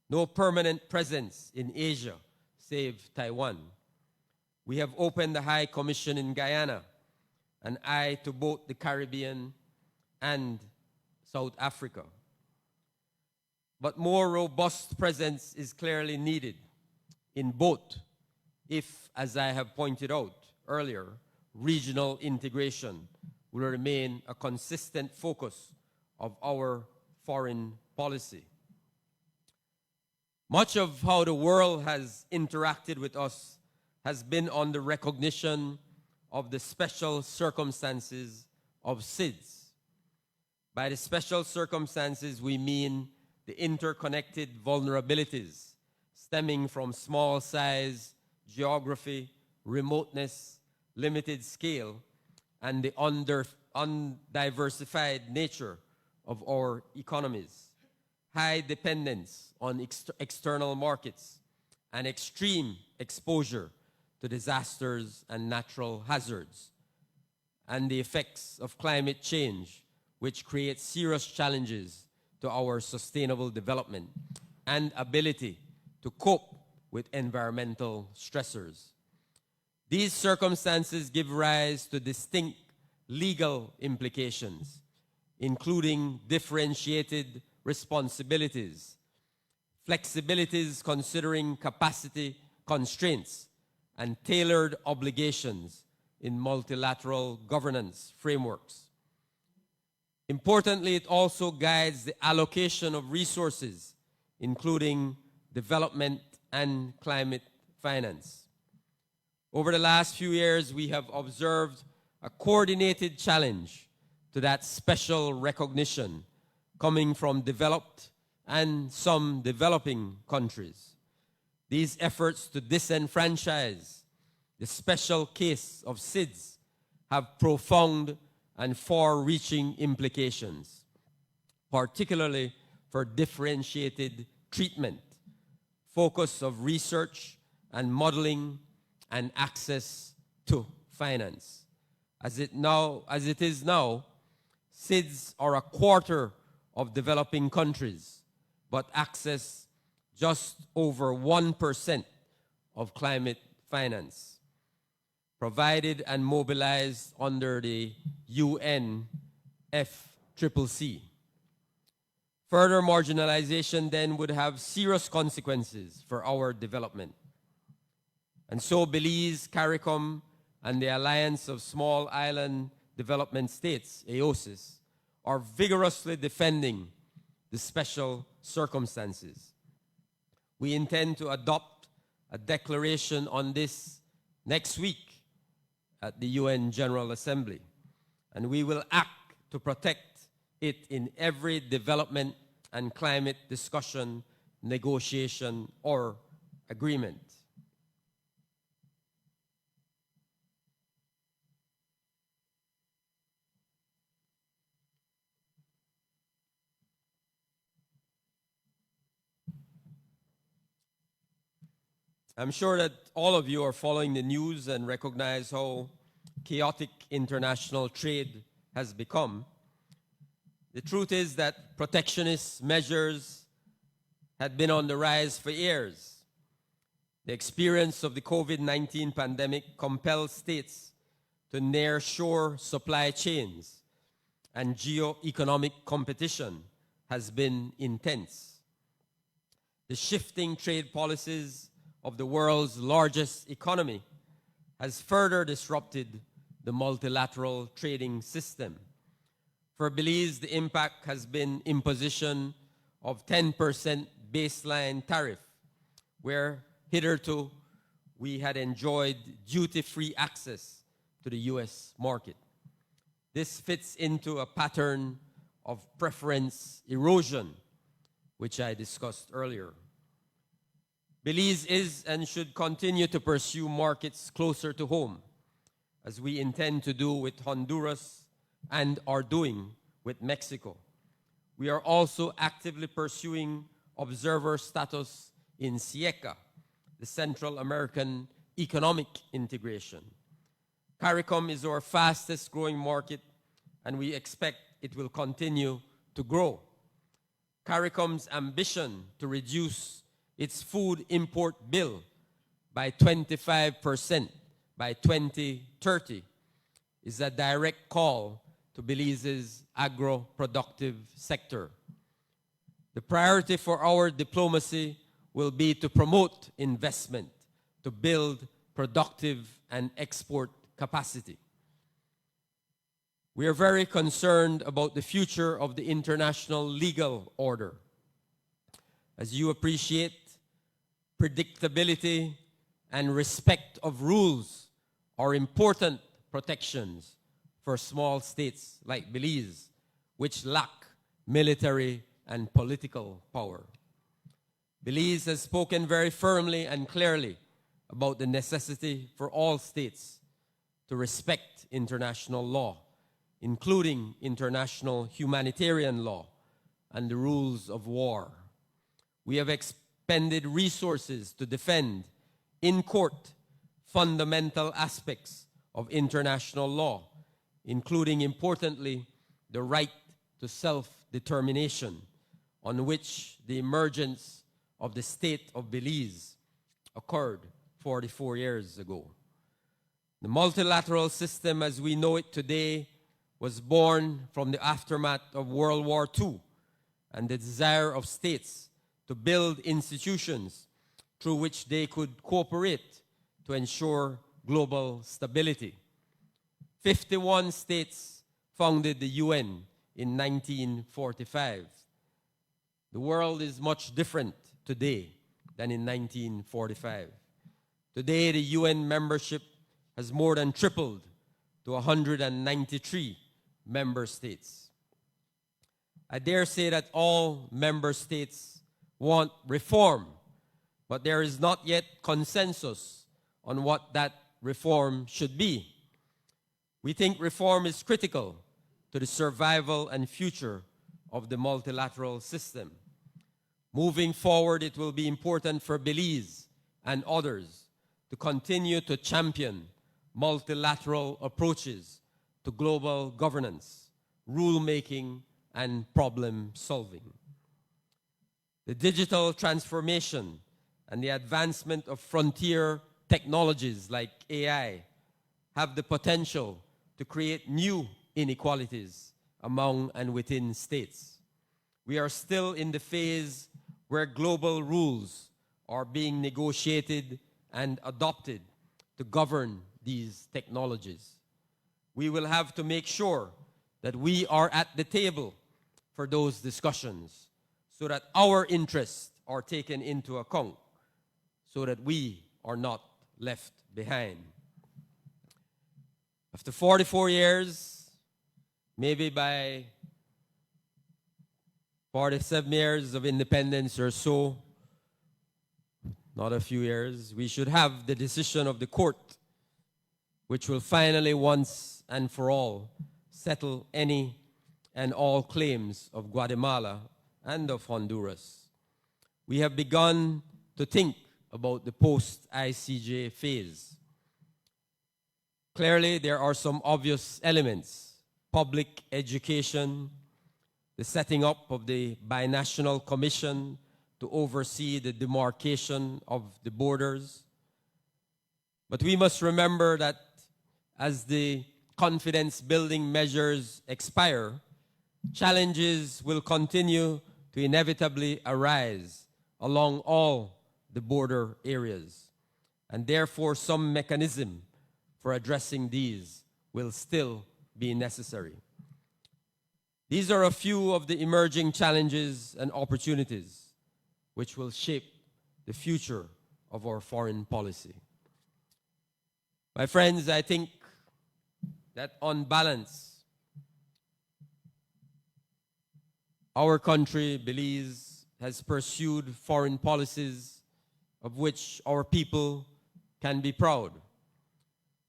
no permanent presence in Asia, save Taiwan. We have opened the High Commission in Guyana, an eye to both the Caribbean and South Africa. But more robust presence is clearly needed in both, if, as I have pointed out earlier, regional integration will remain a consistent focus of our foreign policy. Much of how the world has interacted with us has been on the recognition of the special circumstances of SIDS. By the special circumstances, we mean the interconnected vulnerabilities stemming from small size, geography, remoteness, limited scale, and the undiversified nature of our economies, high dependence on external markets, and extreme exposure to disasters and natural hazards, and the effects of climate change, which create serious challenges to our sustainable development and ability to cope with environmental stressors. These circumstances give rise to distinct legal implications, including differentiated responsibilities, flexibilities considering capacity constraints, and tailored obligations in multilateral governance frameworks. Importantly, it also guides the allocation of resources, including development and climate finance. Over the last few years, we have observed a coordinated challenge to that special recognition coming from developed and some developing countries. These efforts to disenfranchise the special case of SIDS have profound and far-reaching implications, particularly for differentiated treatment, focus of research and modeling, and access to finance. As it is now, SIDS are a quarter of developing countries, but access just over 1% of climate finance, provided and mobilized under the UNFCCC. Further marginalization then would have serious consequences for our development. And so Belize, CARICOM, and the Alliance of Small Island Development States, AOSIS, are vigorously defending the special circumstances. We intend to adopt a declaration on this next week at the UN General Assembly, and we will act to protect it in every development and climate discussion, negotiation, or agreement. I'm sure that all of you are following the news and recognize how chaotic international trade has become. The truth is that protectionist measures had been on the rise for years. The experience of the COVID-19 pandemic compelled states to nearshore supply chains, and geo-economic competition has been intense. The shifting trade policies of the world's largest economy has further disrupted the multilateral trading system. For Belize, the impact has been imposition of 10% baseline tariff, where hitherto we had enjoyed duty-free access to the US market. This fits into a pattern of preference erosion, which I discussed earlier. Belize is and should continue to pursue markets closer to home, as we intend to do with Honduras and are doing with Mexico. We are also actively pursuing observer status in CIECA, the Central American Economic Integration. CARICOM is our fastest growing market, and we expect it will continue to grow. CARICOM's ambition to reduce its food import bill by 25% by 2030 is a direct call to Belize's agro-productive sector. The priority for our diplomacy will be to promote investment, to build productive and export capacity. We are very concerned about the future of the international legal order. As you appreciate, predictability and respect of rules are important protections for small states like Belize, which lack military and political power. Belize has spoken very firmly and clearly about the necessity for all states to respect international law, including international humanitarian law and the rules of war. We have expended resources to defend in court fundamental aspects of international law, including, importantly, the right to self-determination, on which the emergence of the state of Belize occurred 44 years ago. The multilateral system as we know it today was born from the aftermath of World War II and the desire of states to build institutions through which they could cooperate to ensure global stability. 51 states founded the UN in 1945. The world is much different today than in 1945. Today, the UN membership has more than tripled to 193 member states. I dare say that all member states want reform, but there is not yet consensus on what that reform should be. We think reform is critical to the survival and future of the multilateral system. Moving forward, it will be important for Belize and others to continue to champion multilateral approaches to global governance, rulemaking, and problem solving. The digital transformation and the advancement of frontier technologies like AI have the potential to create new inequalities among and within states. We are still in the phase where global rules are being negotiated and adopted to govern these technologies. We will have to make sure that we are at the table for those discussions so that our interests are taken into account, so that we are not left behind. After 44 years, maybe by 47 years of independence or so, not a few years, we should have the decision of the court, which will finally once and for all settle any and all claims of Guatemala and of Honduras. We have begun to think about the post-ICJ phase. Clearly, there are some obvious elements: public education, the setting up of the binational commission to oversee the demarcation of the borders. But we must remember that as the confidence-building measures expire, challenges will continue to inevitably arise along all the border areas, and therefore some mechanism for addressing these will still be necessary. These are a few of the emerging challenges and opportunities which will shape the future of our foreign policy. My friends, I think that on balance, our country, Belize, has pursued foreign policies of which our people can be proud.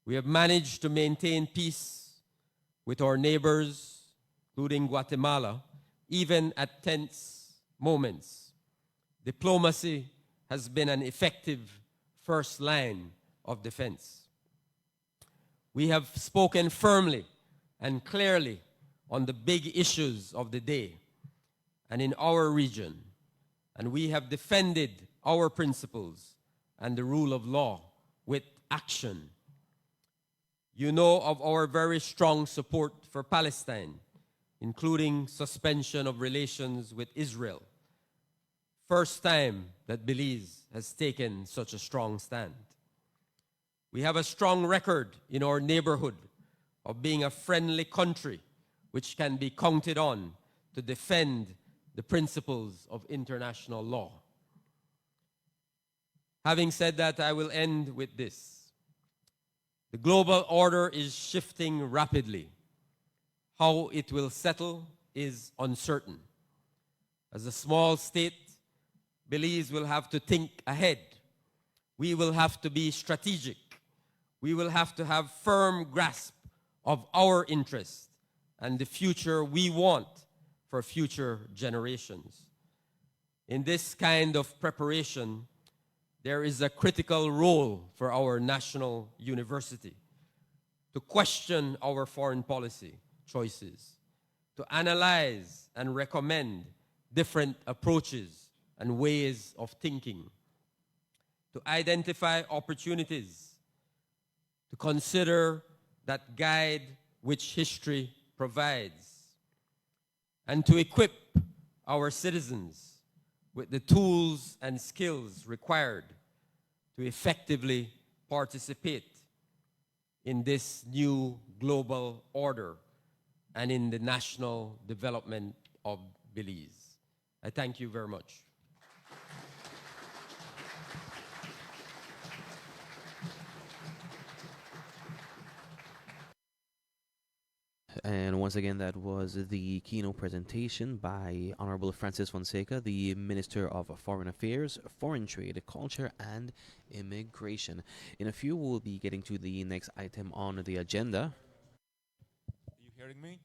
We have managed to maintain peace with our neighbors, including Guatemala, even at tense moments. Diplomacy has been an effective first line of defense. We have spoken firmly and clearly on the big issues of the day and in our region, and we have defended our principles and the rule of law with action. You know of our very strong support for Palestine, including suspension of relations with Israel. First time that Belize has taken such a strong stand. We have a strong record in our neighborhood of being a friendly country which can be counted on to defend the principles of international law. Having said that, I will end with this. The global order is shifting rapidly. How it will settle is uncertain. As a small state, Belize will have to think ahead. We will have to be strategic. We will have to have firm grasp of our interests and the future we want for future generations. In this kind of preparation, there is a critical role for our national university to question our foreign policy choices, to analyze and recommend different approaches and ways of thinking, to identify opportunities, to consider that guide which history provides, and to equip our citizens with the tools and skills required to effectively participate in this new global order and in the national development of Belize. I thank you very much. And once again, that was the keynote presentation by Honourable Francis Fonseca, the Minister of Foreign Affairs, Foreign Trade, Culture and Immigration. In a few, we'll be getting to the next item on the agenda. Are you hearing me?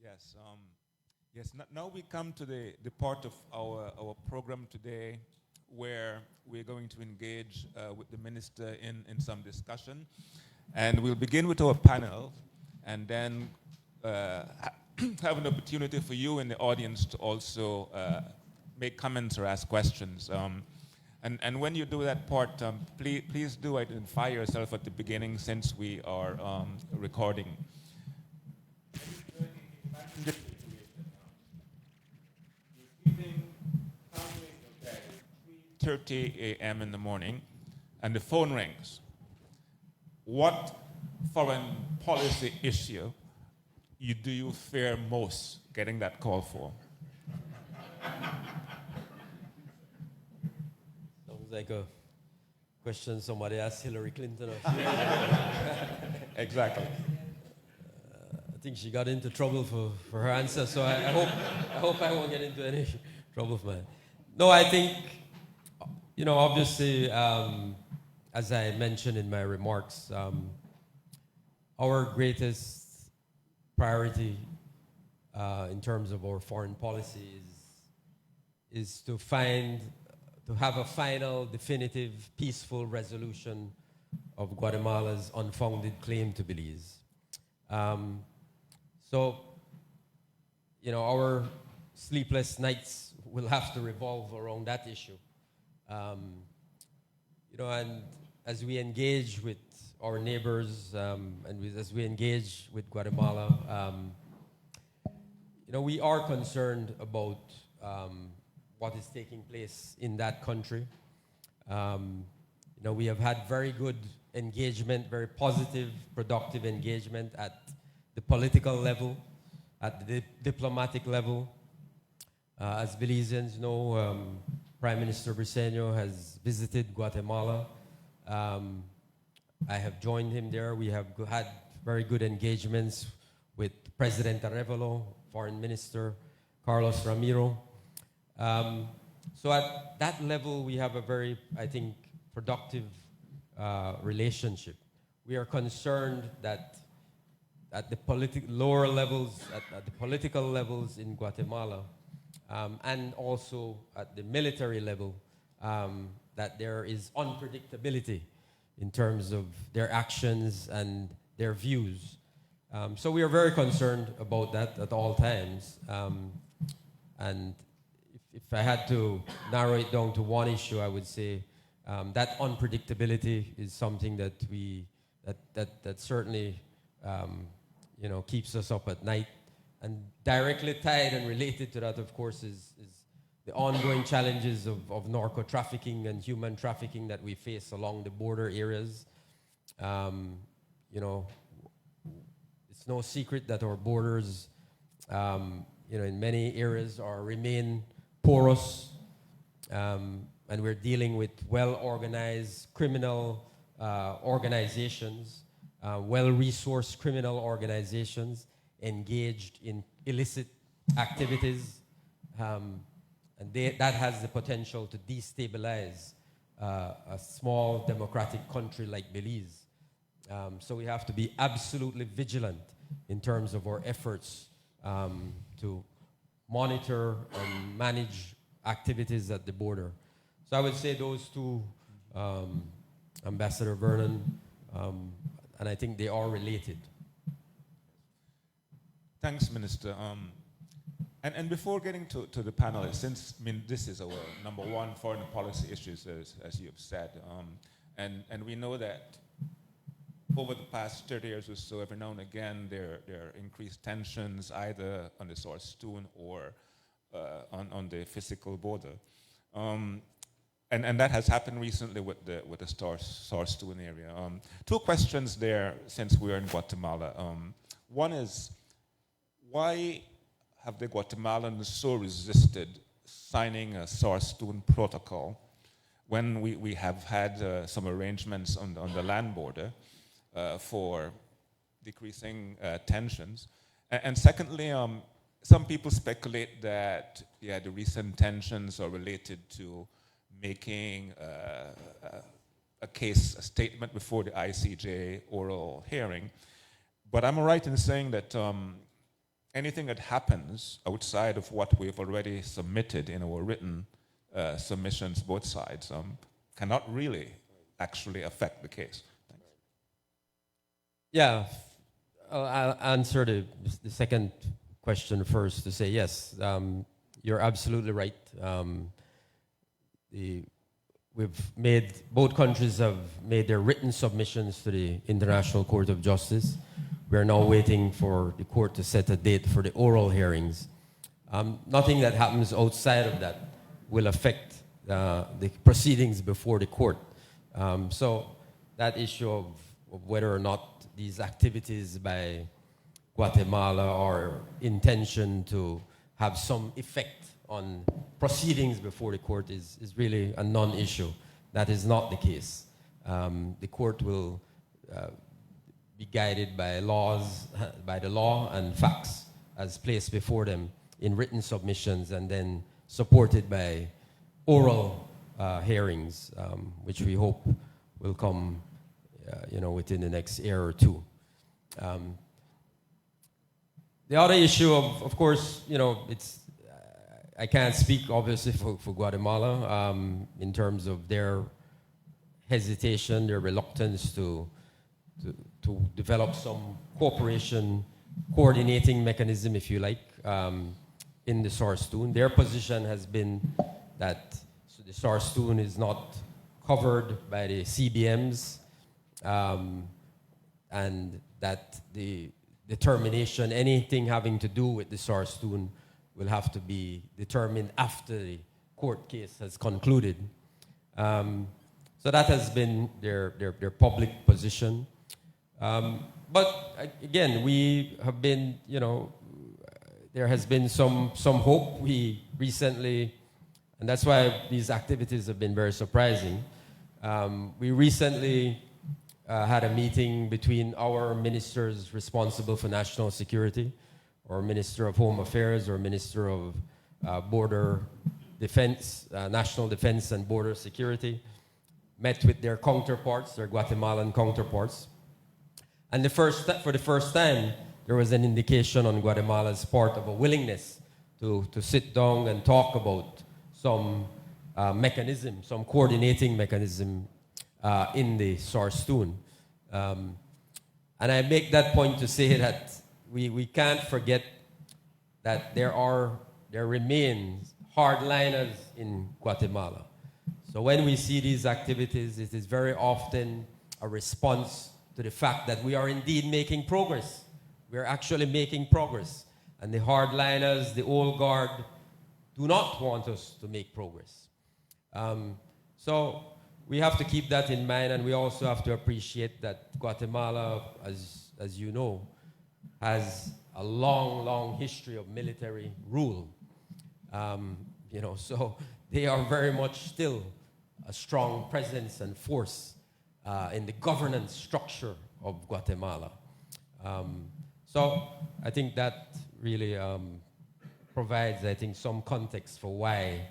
Yes. Yes. Now we come to the part of our program today where we're going to engage with the Minister in some discussion. And we'll begin with our panel, and then have an opportunity for you in the audience to also make comments or ask questions. And when you do that part, please do identify yourself at the beginning, since we are recording. 3:30 a.m. in the morning, and the phone rings. What foreign policy issue do you fear most getting that call for? Sounds like a question somebody asked Hillary Clinton. Or Exactly. I think she got into trouble for her answer, so I hope I won't get into any trouble for mine. No, I think, obviously, as I mentioned in my remarks, our greatest priority in terms of our foreign policy is to have a final, definitive, peaceful resolution of Guatemala's unfounded claim to Belize. So, our sleepless nights will have to revolve around that issue. And as we engage with our neighbors as we engage with Guatemala, we are concerned about what is taking place in that country. We have had very good engagement, very positive, productive engagement at the political level, at the diplomatic level. As Belizeans know, Prime Minister Briceño has visited Guatemala. I have joined him there. We have had very good engagements with President Arevalo, Foreign Minister Carlos Ramiro. So at that level, we have a very, I think, productive relationship. We are concerned that at the lower levels, at the political levels in Guatemala, and also at the military level, that there is unpredictability in terms of their actions and their views. So we are very concerned about that at all times. And if I had to narrow it down to one issue, I would say that unpredictability is something that that certainly keeps us up at night. And directly tied and related to that, of course, is the ongoing challenges of narco trafficking and human trafficking that we face along the border areas. It's no secret that our borders, in many areas remain porous, and we're dealing with well-organized criminal organizations, well-resourced criminal organizations engaged in illicit activities, and that has the potential to destabilize a small democratic country like Belize. So we have to be absolutely vigilant in terms of our efforts to monitor and manage activities at the border. So I would say those two, Ambassador Vernon, and I think they are related. Thanks, Minister. And before getting to the panelists, since this is our number one foreign policy issues, as you have said, and we know that over the past 30 years or so, every now and again, there are increased tensions either on the Saarstoon or on the physical border. And that has happened recently with the Saarstoon area. Two questions there since we are in Guatemala. One is, why have the Guatemalans so resisted signing a Saarstoon protocol when we have had some arrangements on the land border for decreasing tensions? And secondly, some people speculate that the recent tensions are related to making a statement before the ICJ oral hearing. But am I right in saying that anything that happens outside of what we've already submitted in our written submissions, both sides, cannot really actually affect the case? Thanks. Yeah, I'll answer the second question first to say yes, you're absolutely right. Both countries have made their written submissions to the International Court of Justice. We're now waiting for the court to set a date for the oral hearings. Nothing that happens outside of that will affect the proceedings before the court. So that issue of whether or not these activities by Guatemala are intention to have some effect on proceedings before the court is really a non-issue. That is not the case. The court will be guided by the law and facts as placed before them in written submissions, and then supported by oral hearings, which we hope will come, within the next year or two. The other issue of course, it's I can't speak obviously for Guatemala in terms of their hesitation, their reluctance to develop some coordinating mechanism, if you like, in the Saarstoon. Their position has been that the Saarstoon is not covered by the CBMs, and that the determination, anything having to do with the Saarstoon, will have to be determined after the court case has concluded. So that has been their public position. But again, we have been, there has been some hope. We recently, and that's why these activities have been very surprising. We recently had a meeting between our ministers responsible for national security, or Minister of Home Affairs, or Minister of Border defense, national defense and border security, met with their counterparts, their Guatemalan counterparts. And for the first time, there was an indication on Guatemala's part of a willingness to sit down and talk about some mechanism, some coordinating mechanism in the SARS-2. And I make that point to say that we can't forget that there remain hardliners in Guatemala. So when we see these activities, it is very often a response to the fact that we are indeed making progress. We are actually making progress. And the hardliners, the old guard, do not want us to make progress. So we have to keep that in mind, and we also have to appreciate that Guatemala, as you know, has a long, long history of military rule. So they are very much still a strong presence and force in the governance structure of Guatemala. So I think that really provides, I think, some context for why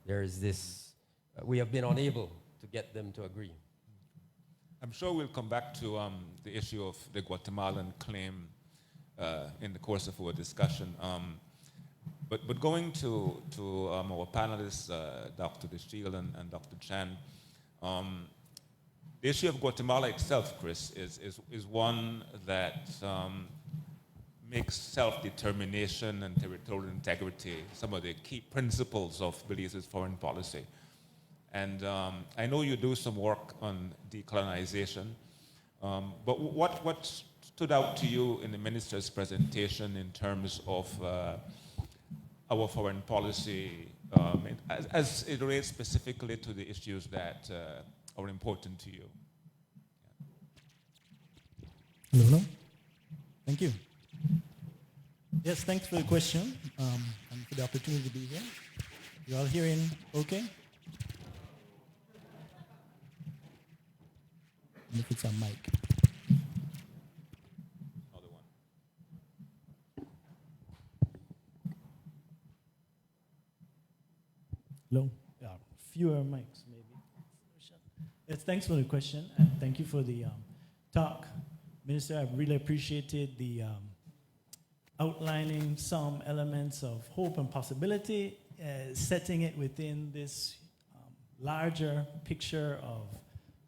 there is this, we have been unable to get them to agree. I'm sure we'll come back to the issue of the Guatemalan claim in the course of our discussion. But going to our panelists, Dr. DeShield and Dr. Chan, the issue of Guatemala itself, Chris, is one that makes self-determination and territorial integrity some of the key principles of Belize's foreign policy. And I know you do some work on decolonization, but what stood out to you in the minister's presentation in terms of our foreign policy as it relates specifically to the issues that are important to you? Hello. Thank you. Yes, thanks for the question and for the opportunity to be here. You all hearing okay? And if it's on mic. Another one. Hello? Yeah, fewer mics maybe. Yes, thanks for the question and thank you for the talk. Minister, I've really appreciated the outlining some elements of hope and possibility, setting it within this larger picture of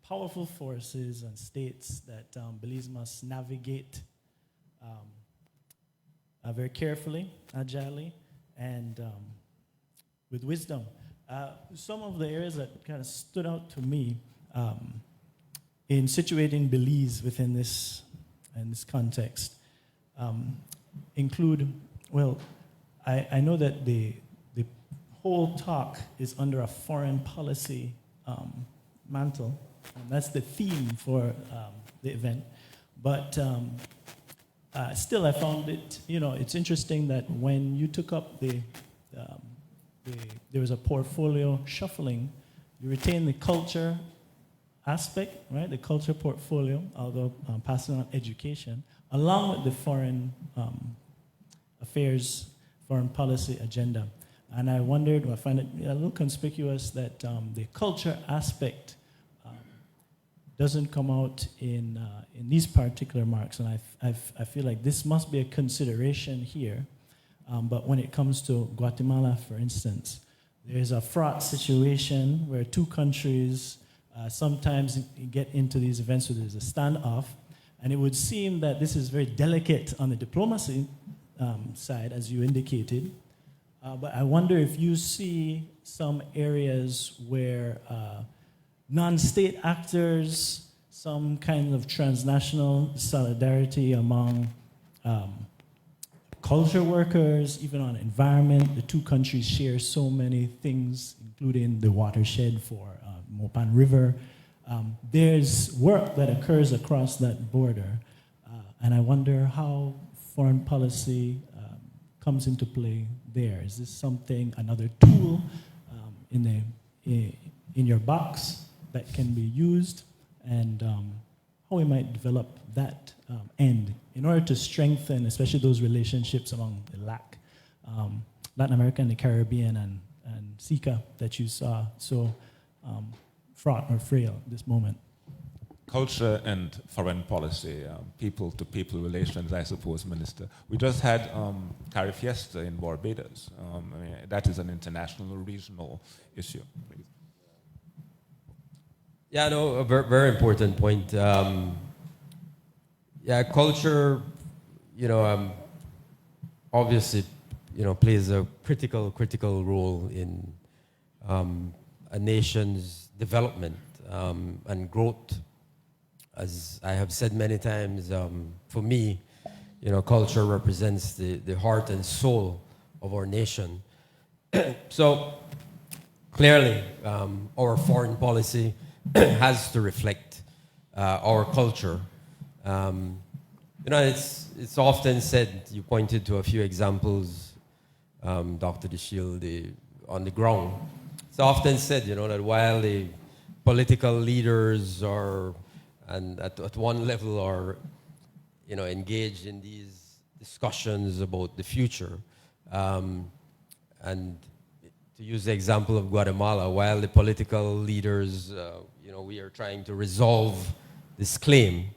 powerful forces and states that Belize must navigate very carefully, agilely, and with wisdom. Some of the areas that kind of stood out to me in situating Belize within this context include, well, I know that the whole talk is under a foreign policy mantle, and that's the theme for the event. But still, I found it, it's interesting that when you took up there was a portfolio shuffling, you retain the culture aspect, right? The culture portfolio, although passing on education, along with the foreign affairs, foreign policy agenda. And I wondered, I find it a little conspicuous that the culture aspect doesn't come out in these particular marks. And I feel like this must be a consideration here. But when it comes to Guatemala, for instance, there's a fraught situation where two countries sometimes get into these events where there's a standoff. And it would seem that this is very delicate on the diplomacy side, as you indicated. But I wonder if you see some areas where non-state actors, some kind of transnational solidarity among culture workers, even on environment. The two countries share so many things, including the watershed for Mopan River. There's work that occurs across that border, and I wonder how foreign policy comes into play there. Is this something, another tool in your box that can be used, and how we might develop that end in order to strengthen, especially those relationships among the Latin America and the Caribbean and Sika that you saw so fraught or frail at this moment? Culture and foreign policy, people-to-people relations, I suppose, Minister. We just had Carrie Fiesta in Barbados. I mean, that is an international, regional issue. Yeah, no, a very important point. Yeah, culture, obviously, plays a critical role in a nation's development and growth. As I have said many times, for me, culture represents the heart and soul of our nation. So clearly, our foreign policy has to reflect our culture. It's often said, you pointed to a few examples, Dr. DeShield, on the ground. It's often said, that while the political leaders are, and at one level are, engaged in these discussions about the future, and to use the example of Guatemala, while the political leaders, we are trying to resolve this claim.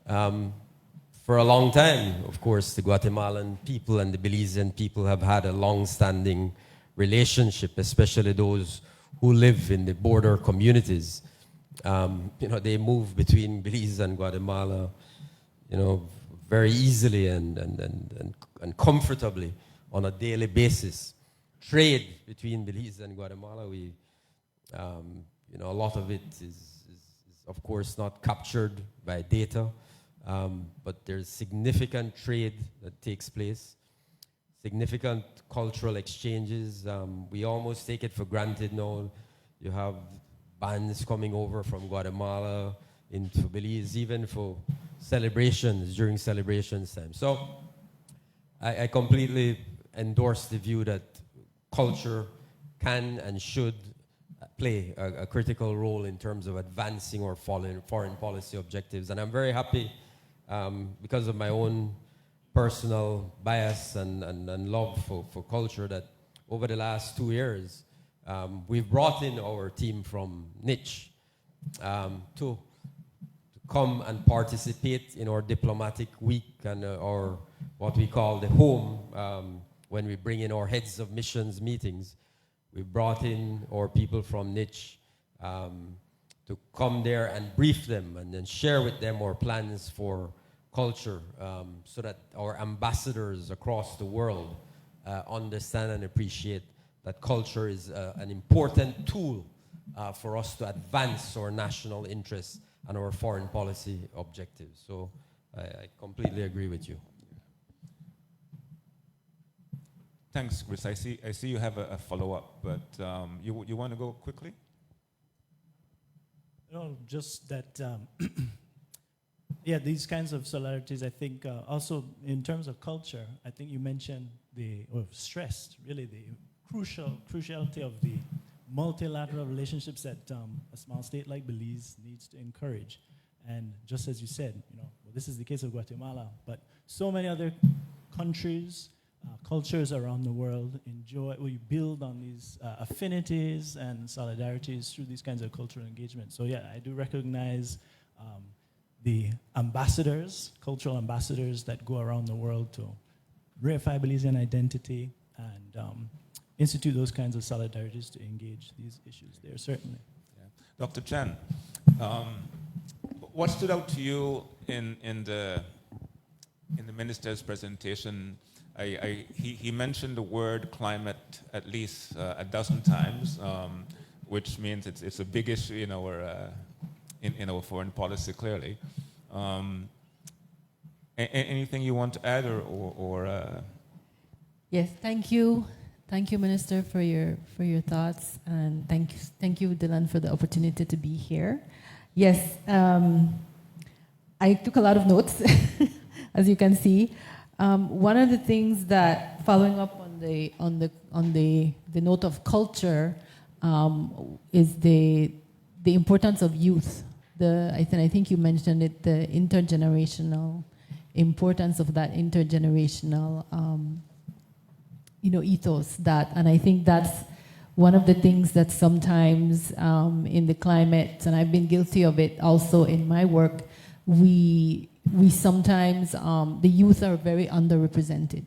For a long time, of course, the Guatemalan people and the Belizean people have had a long-standing relationship, especially those who live in the border communities. They move between Belize and Guatemala, very easily and comfortably on a daily basis. Trade between Belize and Guatemala, a lot of it is of course not captured by data, but there's significant trade that takes place, significant cultural exchanges. We almost take it for granted now. You have bands coming over from Guatemala into Belize, even for celebrations, during celebrations time. So I completely endorse the view that culture can and should play a critical role in terms of advancing our foreign policy objectives. And I'm very happy because of my own personal bias and love for culture that over the last 2 years, we've brought in our team from Niche to come and participate in our diplomatic week and our what we call the home, when we bring in our heads of missions meetings. We brought in our people from Niche to come there and brief them and then share with them our plans for culture, so that our ambassadors across the world understand and appreciate that culture is an important tool for us to advance our national interests and our foreign policy objectives. So I completely agree with you. Thanks, Chris. I see you have a follow-up, but you want to go quickly? No, just that, yeah, these kinds of solidarities, I think, also in terms of culture, I think you mentioned stressed, really, the cruciality of the multilateral relationships that a small state like Belize needs to encourage. And just as you said, well, this is the case of Guatemala, but so many other countries, cultures around the world we build on these affinities and solidarities through these kinds of cultural engagement. So yeah, I do recognize the ambassadors, cultural ambassadors that go around the world to reify Belizean identity and institute those kinds of solidarities to engage these issues there, certainly. Yeah. Dr. Chan, what stood out to you in the minister's presentation? He mentioned the word climate at least a dozen times, which means it's a big issue in our foreign policy, clearly. Anything you want to add or Yes, thank you. Thank you, Minister, for your thoughts, and thank you, Dylan, for the opportunity to be here. Yes, I took a lot of notes, as you can see. One of the things that, following up on the note of culture, is the importance of youth. I think you mentioned it, the intergenerational importance of that intergenerational ethos. And I think that's one of the things that sometimes in the climate, and I've been guilty of it also in my work, we sometimes, the youth are very underrepresented.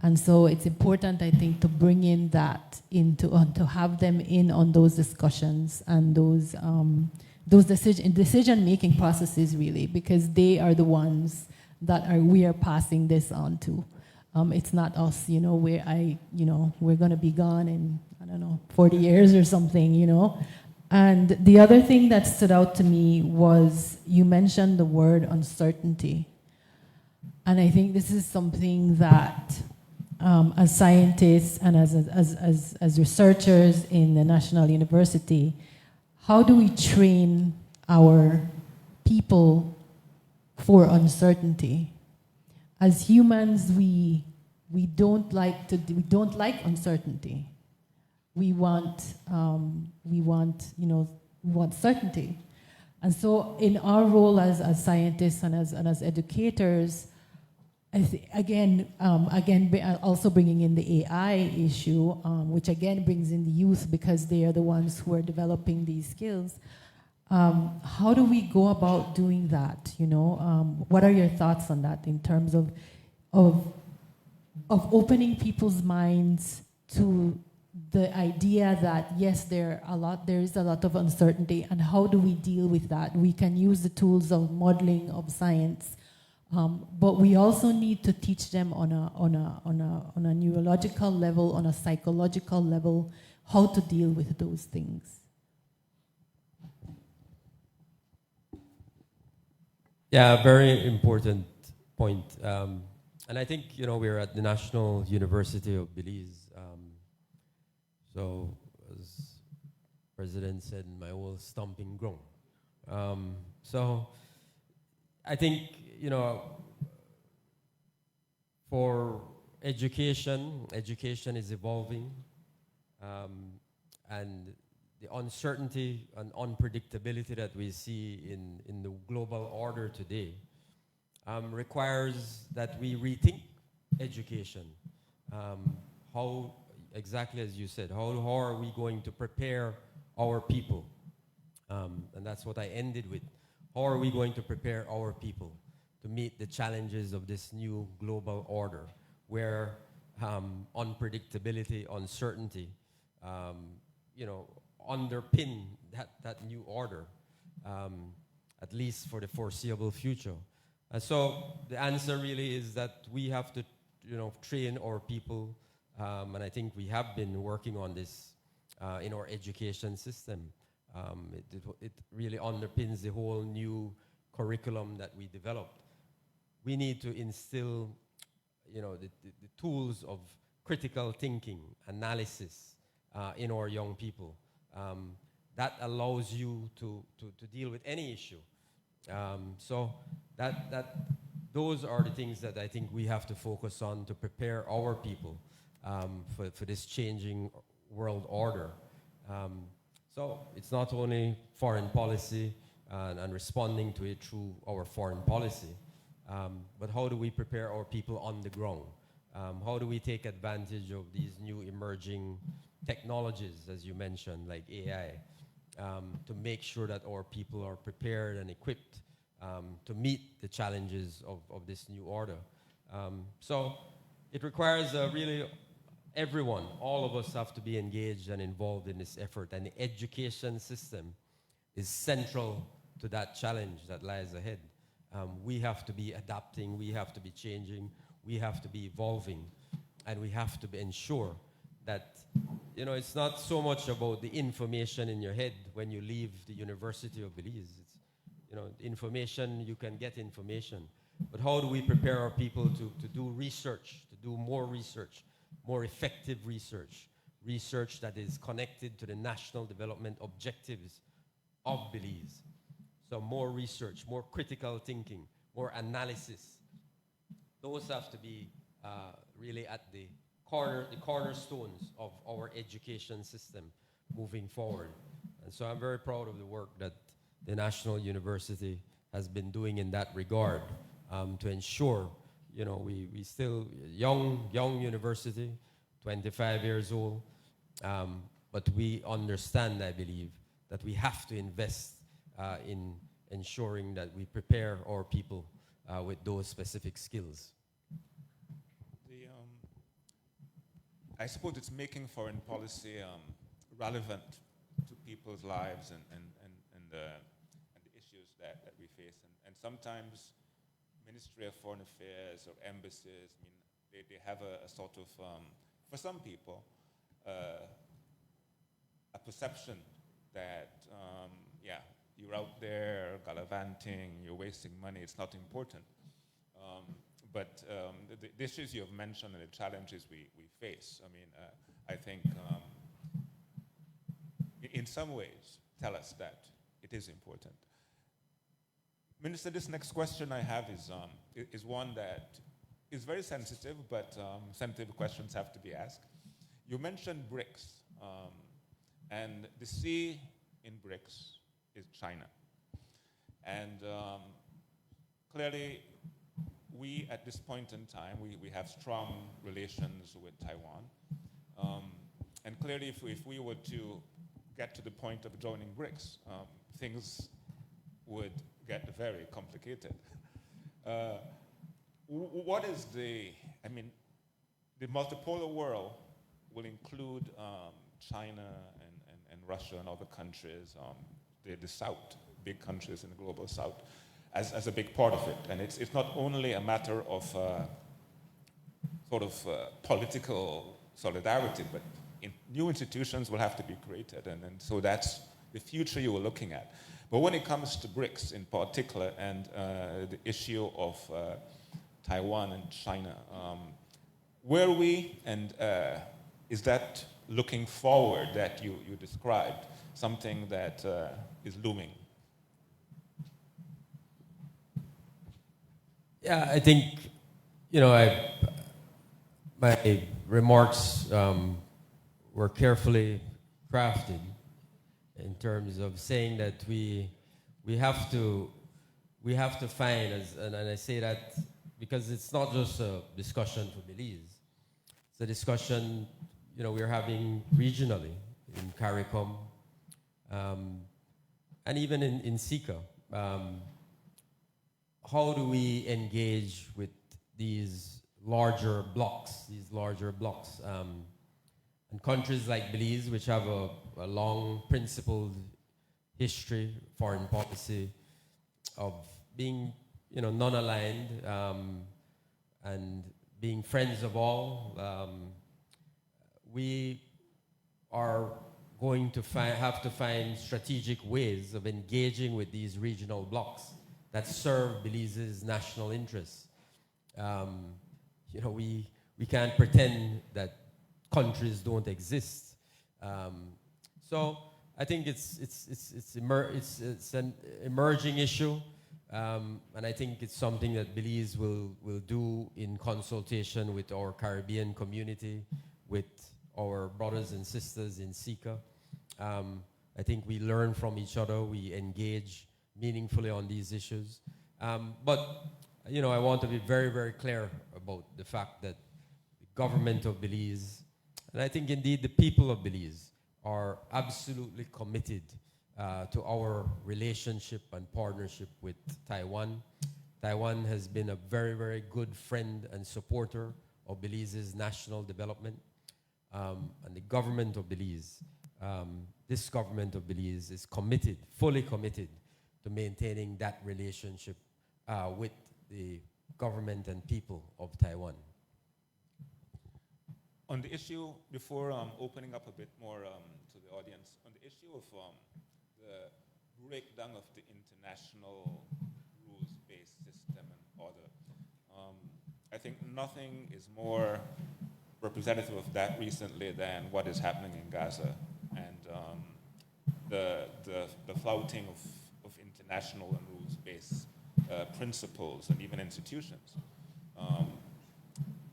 And so it's important, I think, to bring in that to have them in on those discussions and those decision-making processes, really, because they are the ones that we are passing this on to. It's not us, we're going to be gone in, I don't know, 40 years or something, And the other thing that stood out to me was you mentioned the word uncertainty. And I think this is something that, as scientists and as researchers in the National University, how do we train our people for uncertainty? As humans, we don't like uncertainty. We want certainty. And so in our role as scientists and as educators, also bringing in the AI issue, which again brings in the youth because they are the ones who are developing these skills. How do we go about doing that? What are your thoughts on that in terms of opening people's minds to the idea that yes, there is a lot of uncertainty, and how do we deal with that? We can use the tools of modeling of science, but we also need to teach them on a neurological level, on a psychological level, how to deal with those things. Yeah, very important point. And I think, we're at the National University of Belize. So, as President said, my old stomping ground. So, I think, for education is evolving. And the uncertainty and unpredictability that we see in the global order today requires that we rethink education. How, exactly as you said, how are we going to prepare our people? And that's what I ended with. How are we going to prepare our people to meet the challenges of this new global order where unpredictability, uncertainty, underpin that new order, at least for the foreseeable future. And so the answer really is that we have to, train our people, and I think we have been working on this in our education system. It really underpins the whole new curriculum that we developed. We need to instill, the tools of critical thinking, analysis in our young people. That allows you to deal with any issue. So those are the things that I think we have to focus on to prepare our people for this changing world order. So it's not only foreign policy and responding to it through our foreign policy, but how do we prepare our people on the ground? How do we take advantage of these new emerging technologies, as you mentioned, like AI, to make sure that our people are prepared and equipped to meet the challenges of this new order. So it requires really everyone, all of us have to be engaged and involved in this effort, and the education system is central to that challenge that lies ahead. We have to be adapting, we have to be changing, we have to be evolving, and we have to ensure that, it's not so much about the information in your head when you leave the University of Belize. It's, information, you can get information. But how do we prepare our people to do research, to do more research, more effective research, research that is connected to the national development objectives of Belize? So more research, more critical thinking, more analysis. Those have to be really at the cornerstones of our education system moving forward. And so I'm very proud of the work that the National University has been doing in that regard to ensure, we still, young university, 25 years old, But we understand, I believe, that we have to invest in ensuring that we prepare our people with those specific skills. I suppose it's making foreign policy relevant to people's lives and the issues that we face. And sometimes Ministry of Foreign Affairs or embassies, I mean, they have a sort of, for some people, a perception that, yeah, you're out there gallivanting, you're wasting money, it's not important. But the issues you have mentioned and the challenges we face, I mean, I think in some ways tell us that it is important. Minister, this next question I have is one that is very sensitive, but sensitive questions have to be asked. You mentioned BRICS, and the C in BRICS is China. And clearly, we, at this point in time, we have strong relations with Taiwan. And clearly, if we were to get to the point of joining BRICS, things would get very complicated. What is I mean, the multipolar world will include China and Russia and other countries, the South, big countries in the global South, as a big part of it. And it's not only a matter of sort of political solidarity, but new institutions will have to be created. And so that's the future you were looking at. But when it comes to BRICS in particular and the issue of Taiwan and China, where are we, and is that looking forward that you described, something that is looming? Yeah, I think, my remarks were carefully crafted in terms of saying that we have to find, and I say that because it's not just a discussion for Belize. It's a discussion, we're having regionally in CARICOM, and even in SICA. How do we engage with these larger blocks, and countries like Belize, which have a long principled history, foreign policy, of being, non-aligned and being friends of all. We are going to have to find strategic ways of engaging with these regional blocks that serve Belize's national interests. We can't pretend that countries don't exist. So I think it's an emerging issue, and I think it's something that Belize will do in consultation with our Caribbean community, with our brothers and sisters in SICA. I think we learn from each other, we engage meaningfully on these issues. But I want to be very, very clear about the fact that the government of Belize, and I think indeed the people of Belize, are absolutely committed to our relationship and partnership with Taiwan. Taiwan has been a very, very good friend and supporter of Belize's national development. And the government of Belize, this government of Belize is committed, fully committed, to maintaining that relationship with the government and people of Taiwan. On the issue, before opening up a bit more to the audience, on the issue of the breakdown of the international rules-based system and order, I think nothing is more representative of that recently than what is happening in Gaza and the flouting of international and rules-based principles and even institutions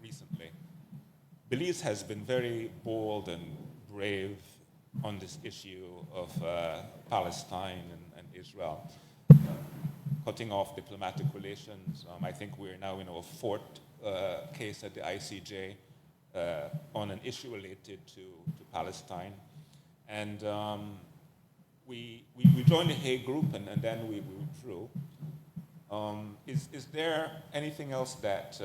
recently. Belize has been very bold and brave on this issue of Palestine and Israel, cutting off diplomatic relations. I think we're now in our fourth case at the ICJ on an issue related to Palestine. And we joined the Hague group, and then we withdrew. Is there anything else that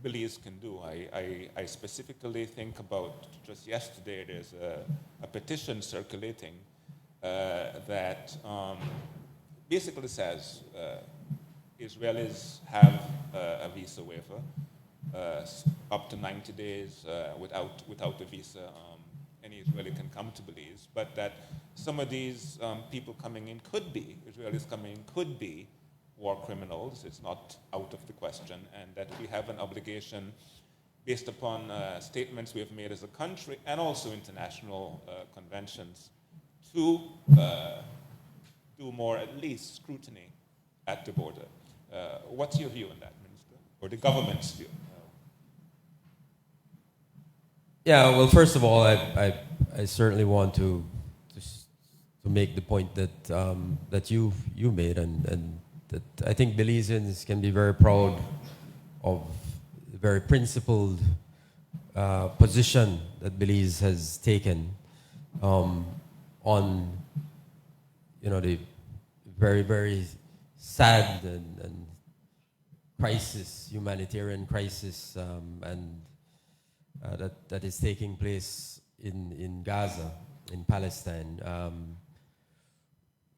Belize can do? I specifically think about just yesterday, there's a petition circulating that basically says Israelis have a visa waiver up to 90 days without a visa. Any Israeli can come to Belize, but that some of these people coming in Israelis coming in could be war criminals. It's not out of the question, and that we have an obligation based upon statements we have made as a country and also international conventions to do more, at least, scrutiny at the border. What's your view on that, Minister, or the government's view? Yeah, well, first of all, I certainly want to make the point that that you made, and that I think Belizeans can be very proud of the very principled position that Belize has taken on the very, very sad and humanitarian crisis, and that is taking place in Gaza, in Palestine.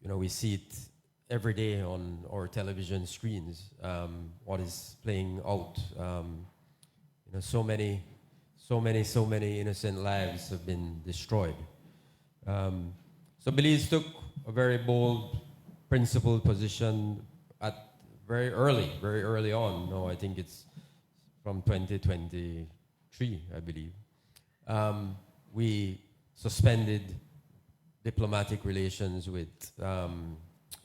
We see it every day on our television screens, what is playing out. So many innocent lives have been destroyed. So Belize took a very bold, principled position at very early on. No, I think it's from 2023, I believe. We suspended diplomatic relations with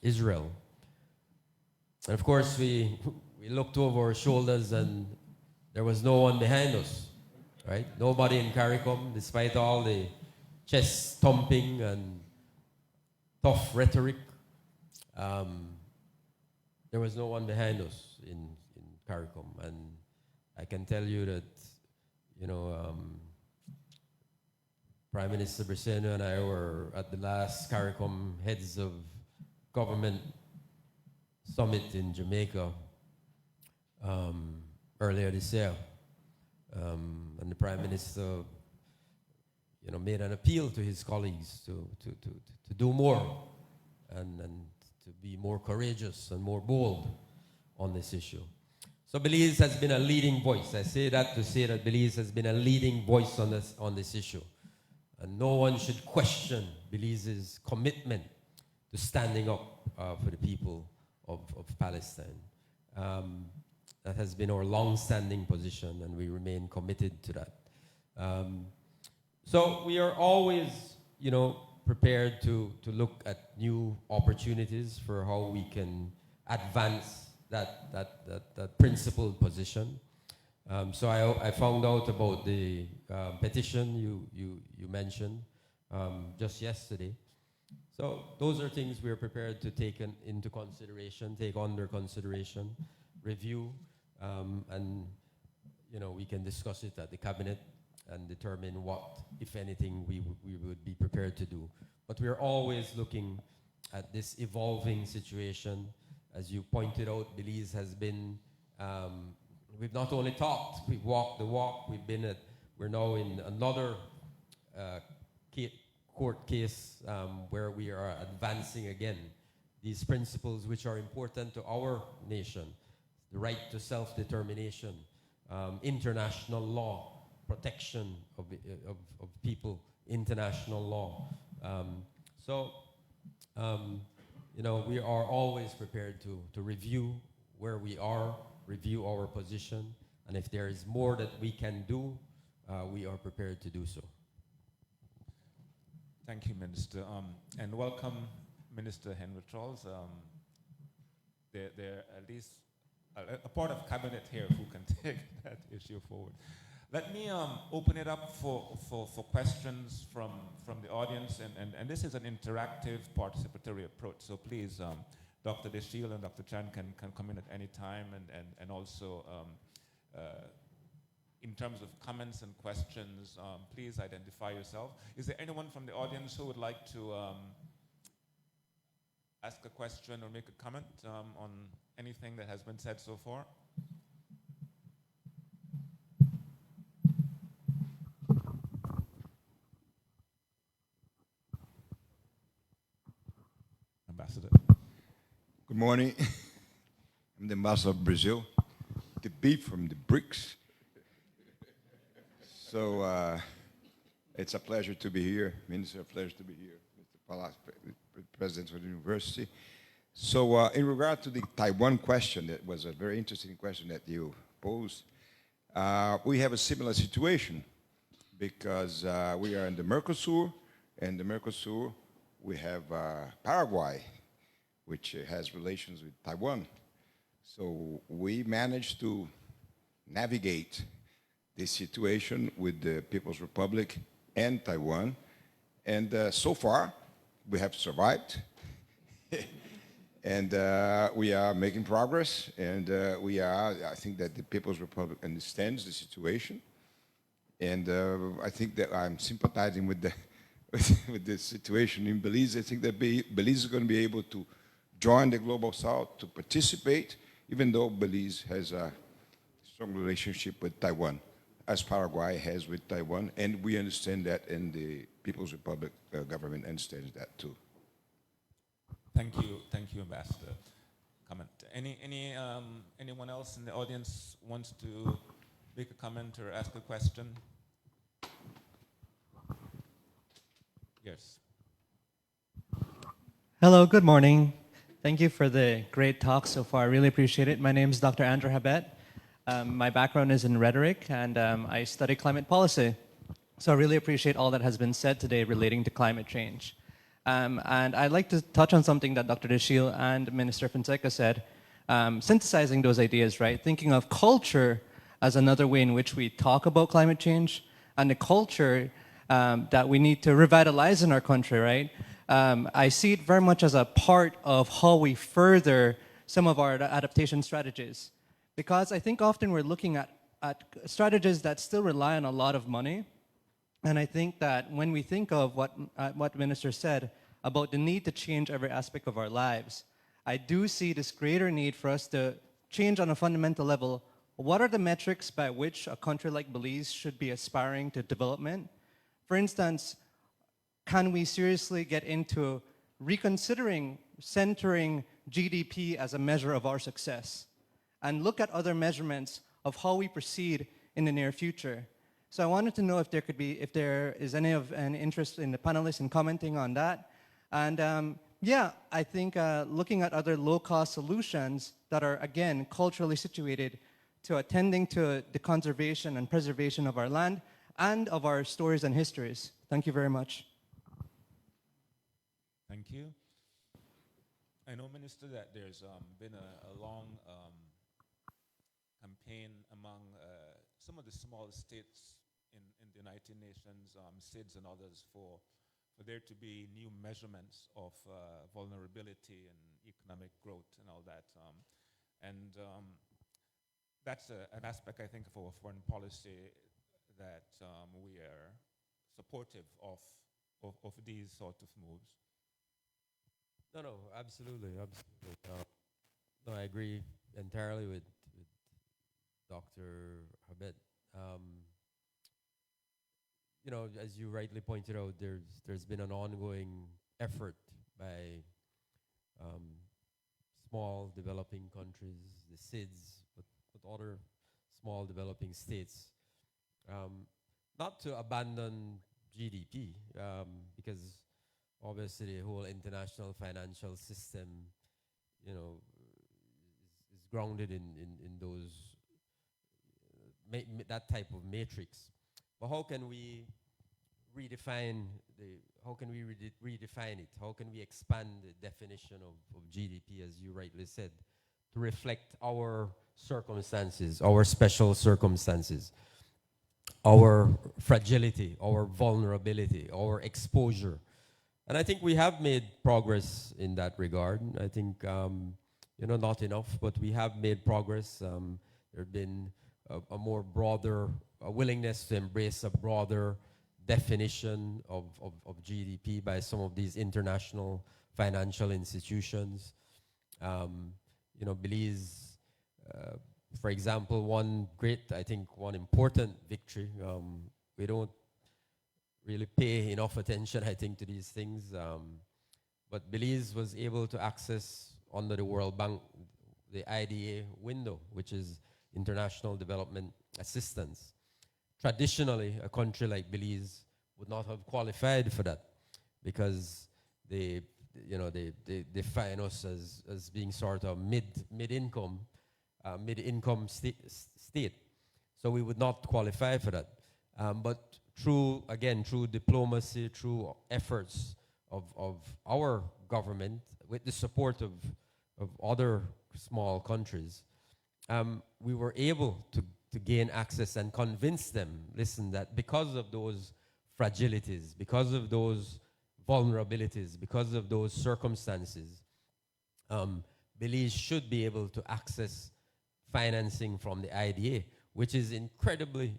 Israel. And of course, we looked over our shoulders and there was no one behind us, right? Nobody in CARICOM, despite all the chest thumping and tough rhetoric. There was no one behind us in CARICOM. And I can tell you that, Prime Minister Briseno and I were at the last CARICOM Heads of Government Summit in Jamaica earlier this year. And the Prime Minister, made an appeal to his colleagues to do more and to be more courageous and more bold on this issue. So Belize has been a leading voice. I say that to say that Belize has been a leading voice on this issue. And no one should question Belize's commitment to standing up for the people of Palestine. That has been our long-standing position, and we remain committed to that. So we are always, prepared to look at new opportunities for how we can advance that principled position. So I found out about the petition you mentioned just yesterday. So those are things we are prepared to take into consideration, take under consideration, review, and we can discuss it at the cabinet and determine what, if anything, we would be prepared to do. But we are always looking at this evolving situation. As you pointed out, Belize has been, we've not only talked, we've walked the walk. We're now in another court case where we are advancing again these principles which are important to our nation: the right to self-determination, international law, protection of people, international law. We are always prepared to review where we are, review our position, and if there is more that we can do, we are prepared to do so. Thank you, Minister. And welcome, Minister Henry Charles. They're at least a part of cabinet here who can take that issue forward. Let me open it up for questions from the audience, and this is an interactive participatory approach. So please, Dr. DeShield and Dr. Chan can come in at any time, and also in terms of comments and questions, please identify yourself. Is there anyone from the audience who would like to ask a question or make a comment on anything that has been said so far? Ambassador. Good morning. I'm the ambassador of Brazil, the beef from the BRICS. So it's a pleasure to be here, Minister, a pleasure to be here, Mr. Palas, President of the University. So in regard to the Taiwan question, that was a very interesting question that you posed, we have a similar situation because we are in the Mercosur, and the Mercosur, we have Paraguay, which has relations with Taiwan. So we managed to navigate this situation with the People's Republic and Taiwan. And so far, we have survived. And we are making progress. And I think that the People's Republic understands the situation. And I think that I'm sympathizing with the situation in Belize. I think that Belize is going to be able to join the Global South, to participate, even though Belize has a strong relationship with Taiwan, as Paraguay has with Taiwan, and we understand that, and the People's Republic government understands that too. Thank you, Ambassador. Comment. Anyone else in the audience wants to make a comment or ask a question? Yes. Hello, good morning. Thank you for the great talk so far. I really appreciate it. My name is Dr. Andrew Habet. My background is in rhetoric, and I study climate policy. So I really appreciate all that has been said today relating to climate change. And I'd like to touch on something that Dr. DeShield and Minister Fonseca said, synthesizing those ideas, right? Thinking of culture as another way in which we talk about climate change, and the culture that we need to revitalize in our country, right? I see it very much as a part of how we further some of our adaptation strategies. Because I think often we're looking at strategies that still rely on a lot of money. And I think that when we think of what the Minister said about the need to change every aspect of our lives, I do see this greater need for us to change on a fundamental level. What are the metrics by which a country like Belize should be aspiring to development? For instance, can we seriously get into reconsidering centering GDP as a measure of our success and look at other measurements of how we proceed in the near future? So I wanted to know if there is any interest in the panelists in commenting on that. And yeah, I think looking at other low-cost solutions that are, again, culturally situated to attending to the conservation and preservation of our land and of our stories and histories. Thank you very much. Thank you. I know, Minister, that there's been a long campaign among some of the small states in the United Nations, SIDS and others, for there to be new measurements of vulnerability and economic growth and all that. That's an aspect, I think, of our foreign policy that we are supportive of these sort of moves. No, absolutely. No, I agree entirely with Dr. Habet. You know, as you rightly pointed out, there's been an ongoing effort by small developing countries, the SIDS, but other small developing states, not to abandon GDP, because obviously the whole international financial system, you know, is grounded in those that type of matrix. But how can we redefine redefine it? How can we expand the definition of GDP, as you rightly said, to reflect our circumstances, our special circumstances, our fragility, our vulnerability, our exposure? And I think we have made progress in that regard. I think, you know, not enough, but we have made progress. There have been a more broader a willingness to embrace a broader definition of GDP by some of these international financial institutions. Belize, for example, one important victory. We don't really pay enough attention, I think, to these things. But Belize was able to access, under the World Bank, the IDA window, which is International Development Assistance. Traditionally, a country like Belize would not have qualified for that because they define us as being sort of mid-income state. So we would not qualify for that. But through diplomacy, through efforts of our government, with the support of other small countries, we were able to gain access and convince them, listen, that because of those fragilities, because of those vulnerabilities, because of those circumstances, Belize should be able to access financing from the IDA, which is incredibly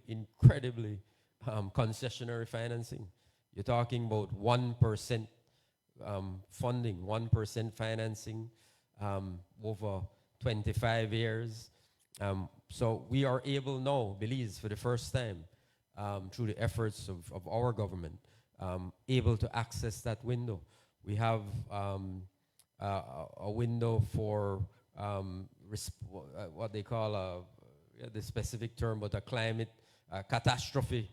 concessionary financing. You're talking about 1% funding, 1% financing over 25 years. So we are able now, Belize, for the first time, through the efforts of our government, able to access that window. We have a window for what they call the specific term, but a climate catastrophe.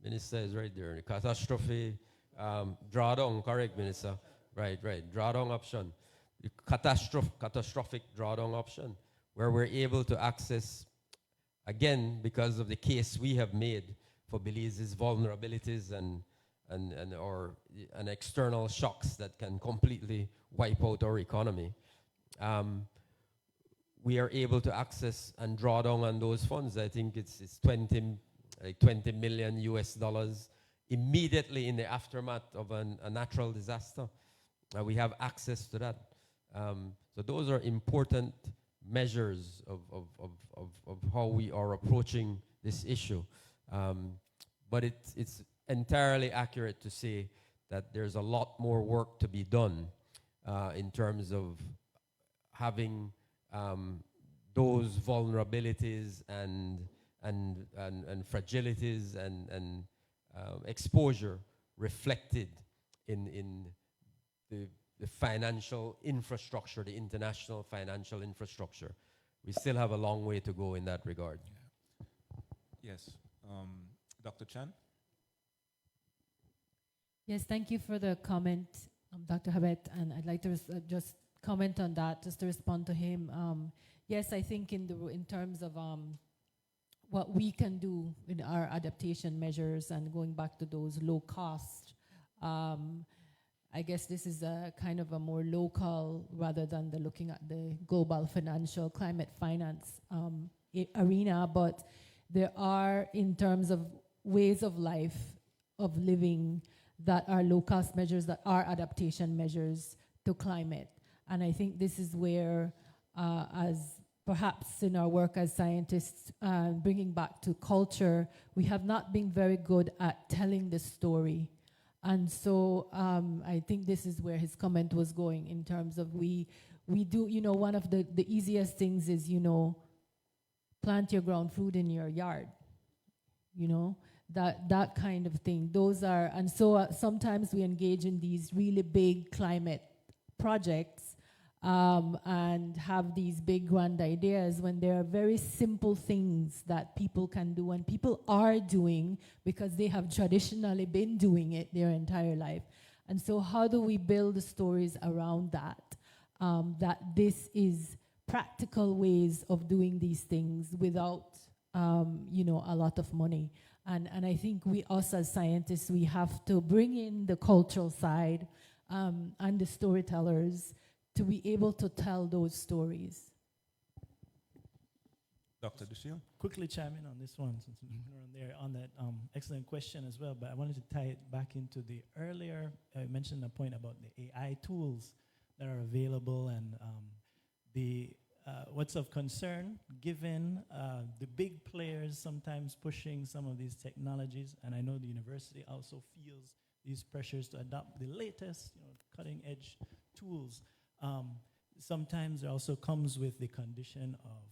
Minister is right there. Catastrophe drawdown, correct, Minister? Right. Drawdown option. The catastrophic drawdown option, where we're able to access, again, because of the case we have made for Belize's vulnerabilities and external shocks that can completely wipe out our economy. We are able to access and draw down on those funds. I think it's 20 million US dollars immediately in the aftermath of a natural disaster. We have access to that. So those are important measures of how we are approaching this issue. But it's entirely accurate to say that there's a lot more work to be done in terms of having those vulnerabilities and fragilities and exposure reflected in the financial infrastructure, the international financial infrastructure. We still have a long way to go in that regard. Yeah. Yes. Dr. Chan? Yes, thank you for the comment, Dr. Habet, and I'd like to just comment on that, just to respond to him. Yes, I think in terms of what we can do in our adaptation measures and going back to those low cost, I guess this is a kind of a more local rather than looking at the global financial climate finance arena, but there are, in terms of ways of life, of living, that are low cost measures, that are adaptation measures to climate. And I think this is where, as perhaps in our work as scientists, bringing back to culture, we have not been very good at telling the story. And so I think this is where his comment was going, in terms of we do, one of the easiest things is, plant your ground fruit in your yard, that kind of thing. Those are, and so sometimes we engage in these really big climate projects and have these big grand ideas when there are very simple things that people can do and people are doing because they have traditionally been doing it their entire life. And so how do we build the stories around that? That this is practical ways of doing these things without, a lot of money. And I think us as scientists, we have to bring in the cultural side and the storytellers to be able to tell those stories. Dr. DeShield? Quickly chime in on this one, since we're on there, on that excellent question as well, but I wanted to tie it back into the earlier, I mentioned a point about the AI tools that are available and the what's of concern, given the big players sometimes pushing some of these technologies, and I know the university also feels these pressures to adopt the latest, cutting-edge tools. Sometimes it also comes with the condition of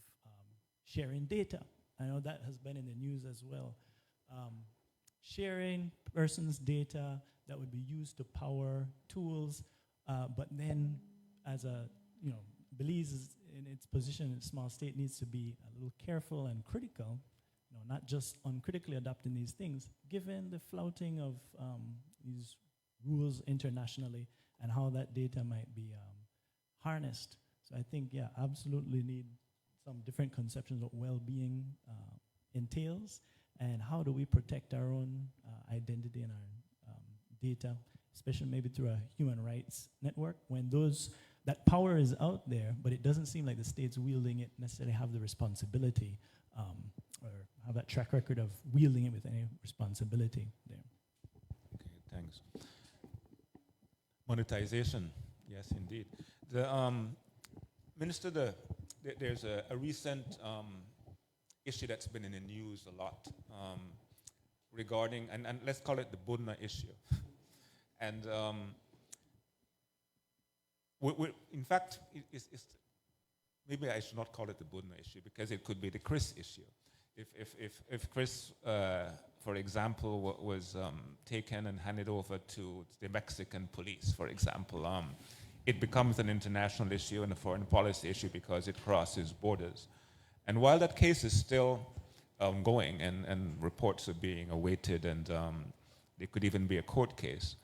sharing data. I know that has been in the news as well. Sharing persons' data that would be used to power tools, but then as Belize is in its position, its small state needs to be a little careful and critical, not just uncritically adopting these things, given the flouting of these rules internationally and how that data might be harnessed. So I think, yeah, absolutely need some different conceptions of well-being entails, and how do we protect our own identity and our data, especially maybe through a human rights network, when that power is out there, but it doesn't seem like the states wielding it necessarily have the responsibility or have that track record of wielding it with any responsibility there. Okay, thanks. Monetization, yes, indeed. The Minister, there's a recent issue that's been in the news a lot regarding, and let's call it the Budna issue. And in fact, maybe I should not call it the Budna issue, because it could be the Chris issue. If Chris, for example, was taken and handed over to the Mexican police, for example, it becomes an international issue and a foreign policy issue because it crosses borders. And while that case is still ongoing and reports are being awaited, and there could even be a court case,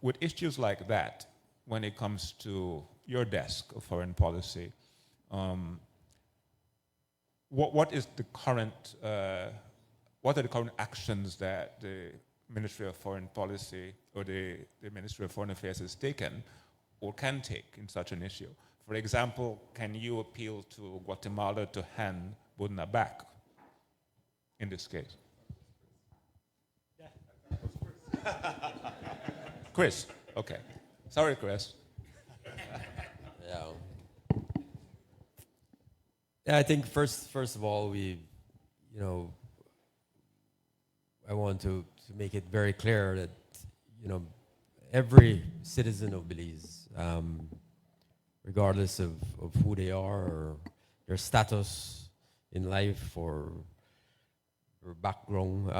with issues like that, when it comes to your desk of foreign policy, what is the current, what are the current actions that the Ministry of Foreign Policy or the Ministry of Foreign Affairs has taken or can take in such an issue? For example, can you appeal to Guatemala to hand Budna back in this case? Yeah. Chris, okay. Sorry, Chris. Yeah, I think first of all, I want to make it very clear that, every citizen of Belize, regardless of who they are or their status in life or background,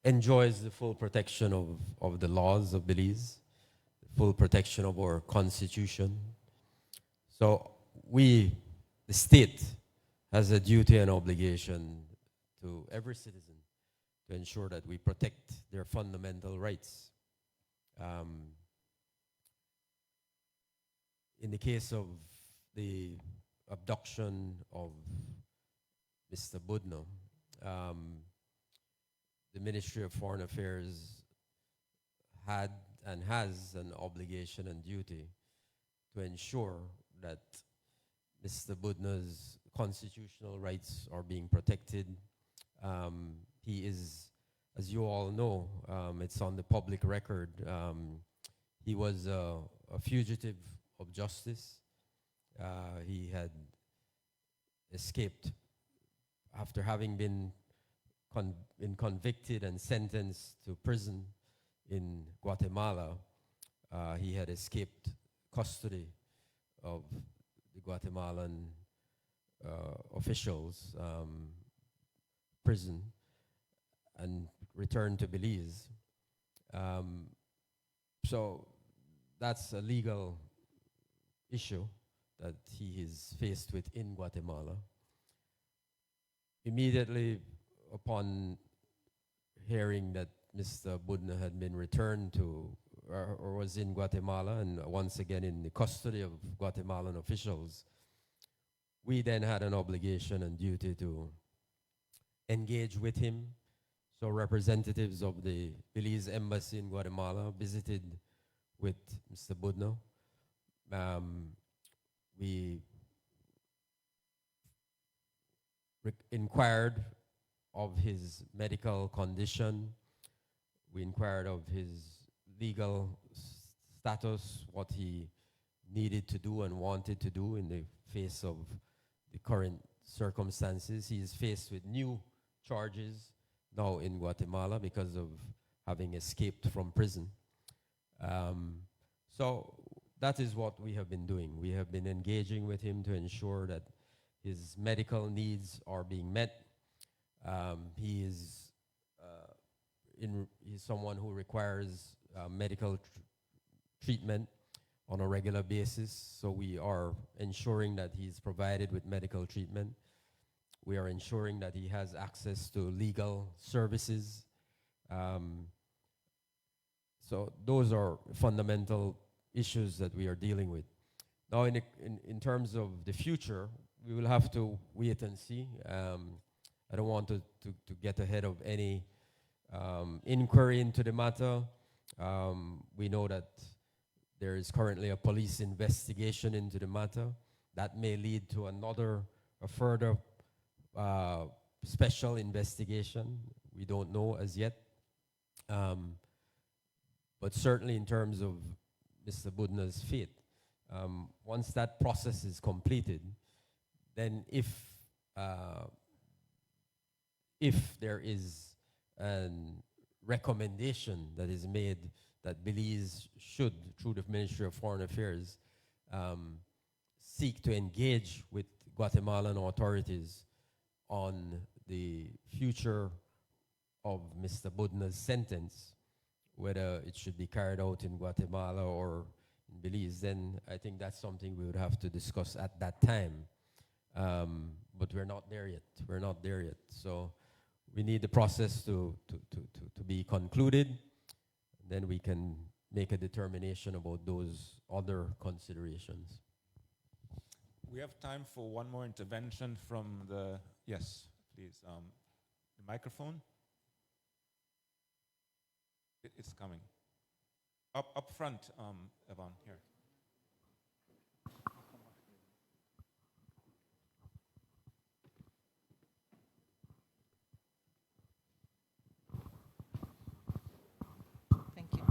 enjoys the full protection of the laws of Belize, the full protection of our constitution. So the state, has a duty and obligation to every citizen to ensure that we protect their fundamental rights. In the case of the abduction of Mr. Budna, the Ministry of Foreign Affairs had and has an obligation and duty to ensure that Mr. Budna's constitutional rights are being protected. He is, as you all know, it's on the public record, he was a fugitive of justice. He had escaped after having been convicted and sentenced to prison in Guatemala. He had escaped custody of the Guatemalan officials, prison, and returned to Belize. So that's a legal issue that he is faced with in Guatemala. Immediately upon hearing that Mr. Budna had been returned to or was in Guatemala and once again in the custody of Guatemalan officials, we then had an obligation and duty to engage with him. So representatives of the Belize Embassy in Guatemala visited with Mr. Budna. We inquired of his medical condition. We inquired of his legal status, what he needed to do and wanted to do in the face of the current circumstances. He is faced with new charges now in Guatemala because of having escaped from prison. So that is what we have been doing. We have been engaging with him to ensure that his medical needs are being met. He's someone who requires medical treatment on a regular basis, so we are ensuring that he's provided with medical treatment. We are ensuring that he has access to legal services. So those are fundamental issues that we are dealing with. Now, in terms of the future, we will have to wait and see. I don't want to get ahead of any inquiry into the matter. We know that there is currently a police investigation into the matter that may lead to a further special investigation. We don't know as yet. But certainly in terms of Mr. Budna's fate, once that process is completed, then if there is a recommendation that is made that Belize should, through the Ministry of Foreign Affairs, seek to engage with Guatemalan authorities on the future of Mr. Budna's sentence, whether it should be carried out in Guatemala or in Belize, then I think that's something we would have to discuss at that time. But we're not there yet. We're not there yet. So we need the process to be concluded. Then we can make a determination about those other considerations. We have time for one more intervention from the, yes, please, the microphone. It's coming. Up front, Evan, here. Thank you.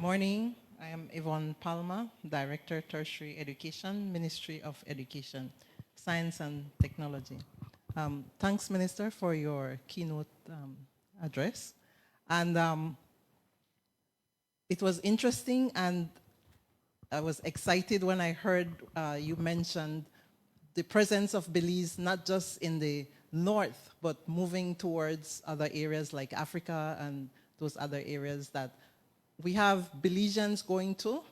Morning. I am Yvonne Palma, Director, Tertiary Education, Ministry of Education, Science and Technology. Thanks, Minister, for your keynote address. And it was interesting, and I was excited when I heard you mentioned the presence of Belize, not just in the north, but moving towards other areas like Africa and those other areas that we have Belizeans going to,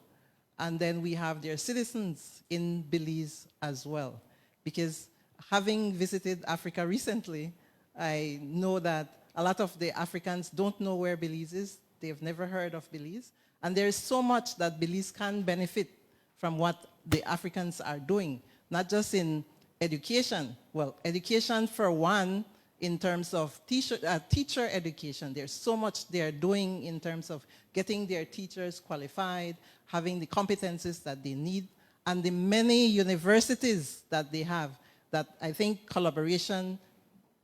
and then we have their citizens in Belize as well. Because having visited Africa recently, I know that a lot of the Africans don't know where Belize is. They've never heard of Belize. And there's so much that Belize can benefit from what the Africans are doing, not just in education. Well, education for one, in terms of teacher education. There's so much they're doing in terms of getting their teachers qualified, having the competencies that they need, and the many universities that they have, that I think collaboration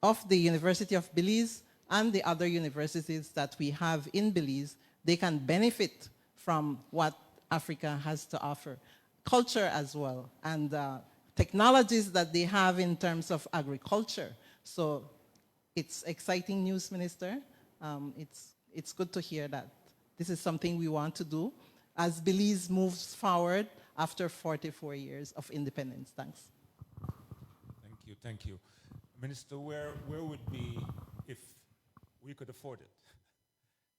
of the University of Belize and the other universities that we have in Belize, they can benefit from what Africa has to offer. Culture as well, and technologies that they have in terms of agriculture. So it's exciting news, Minister. It's good to hear that this is something we want to do as Belize moves forward after 44 years of independence. Thanks. Thank you, thank you. Minister, where would be, if we could afford it?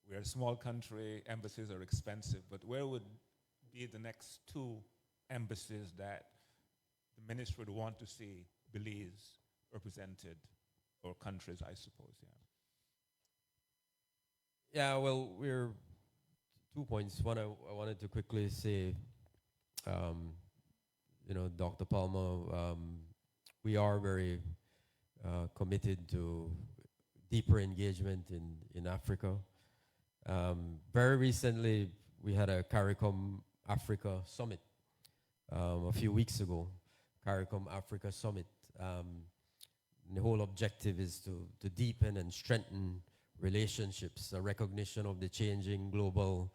We're a small country, embassies are expensive, but where would be the next two embassies that the ministry would want to see Belize represented, or countries, I suppose, yeah? Yeah, well, we're 2 points. One, I wanted to quickly say, Dr. Palmer, we are very committed to deeper engagement in Africa. Very recently, we had a CARICOM Africa Summit a few weeks ago, CARICOM Africa Summit. The whole objective is to deepen and strengthen relationships, a recognition of the changing global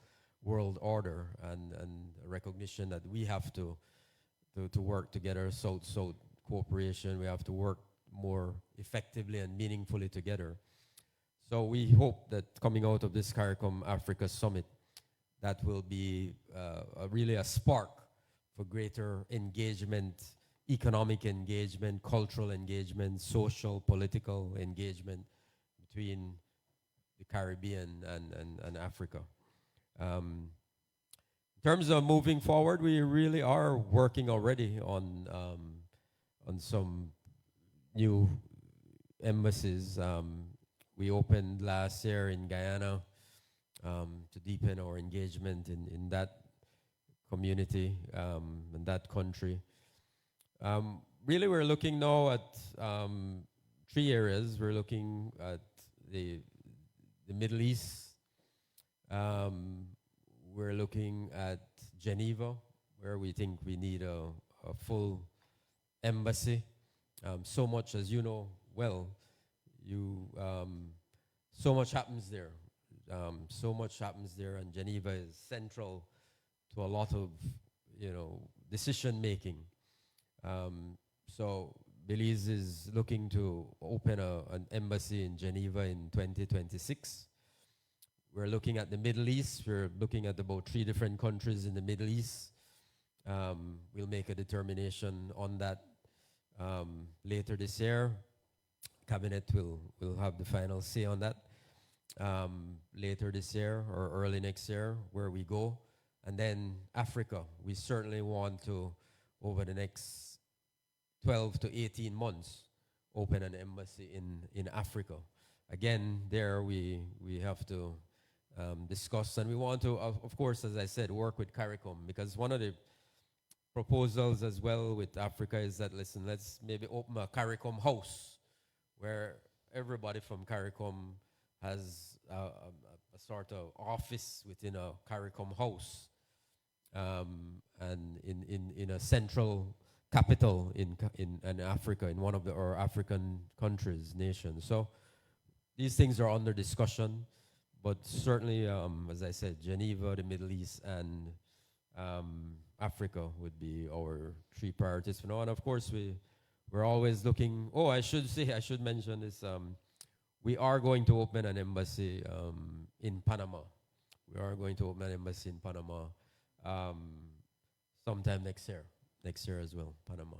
world order, and a recognition that we have to work together, South-South cooperation. We have to work more effectively and meaningfully together. So we hope that coming out of this CARICOM Africa Summit, that will be really a spark for greater engagement, economic engagement, cultural engagement, social, political engagement between the Caribbean and Africa. In terms of moving forward, we really are working already on some new embassies. We opened last year in Guyana to deepen our engagement in that community, in that country. Really, we're looking now at 3 areas. We're looking at the Middle East. We're looking at Geneva, where we think we need a full embassy. So much, as you know well, so much happens there. So much happens there, and Geneva is central to a lot of, decision making. So Belize is looking to open an embassy in Geneva in 2026. We're looking at the Middle East. We're looking at about 3 different countries in the Middle East. We'll make a determination on that later this year. Cabinet will have the final say on that later this year or early next year, where we go. And then Africa, we certainly want to, over the next 12 to 18 months, open an embassy in Africa. Again, there we have to discuss, and we want to, of course, as I said, work with CARICOM, because one of the proposals as well with Africa is that, listen, let's maybe open a CARICOM house where everybody from CARICOM has a sort of office within a CARICOM house, and in a central capital in Africa, in one of our African countries, nations. So these things are under discussion, but certainly, as I said, Geneva, the Middle East, and Africa would be our 3 priorities for now. And of course, we're always looking. Oh, I should mention this. We are going to open an embassy in Panama. We are going to open an embassy in Panama sometime next year. Next year as well, Panama.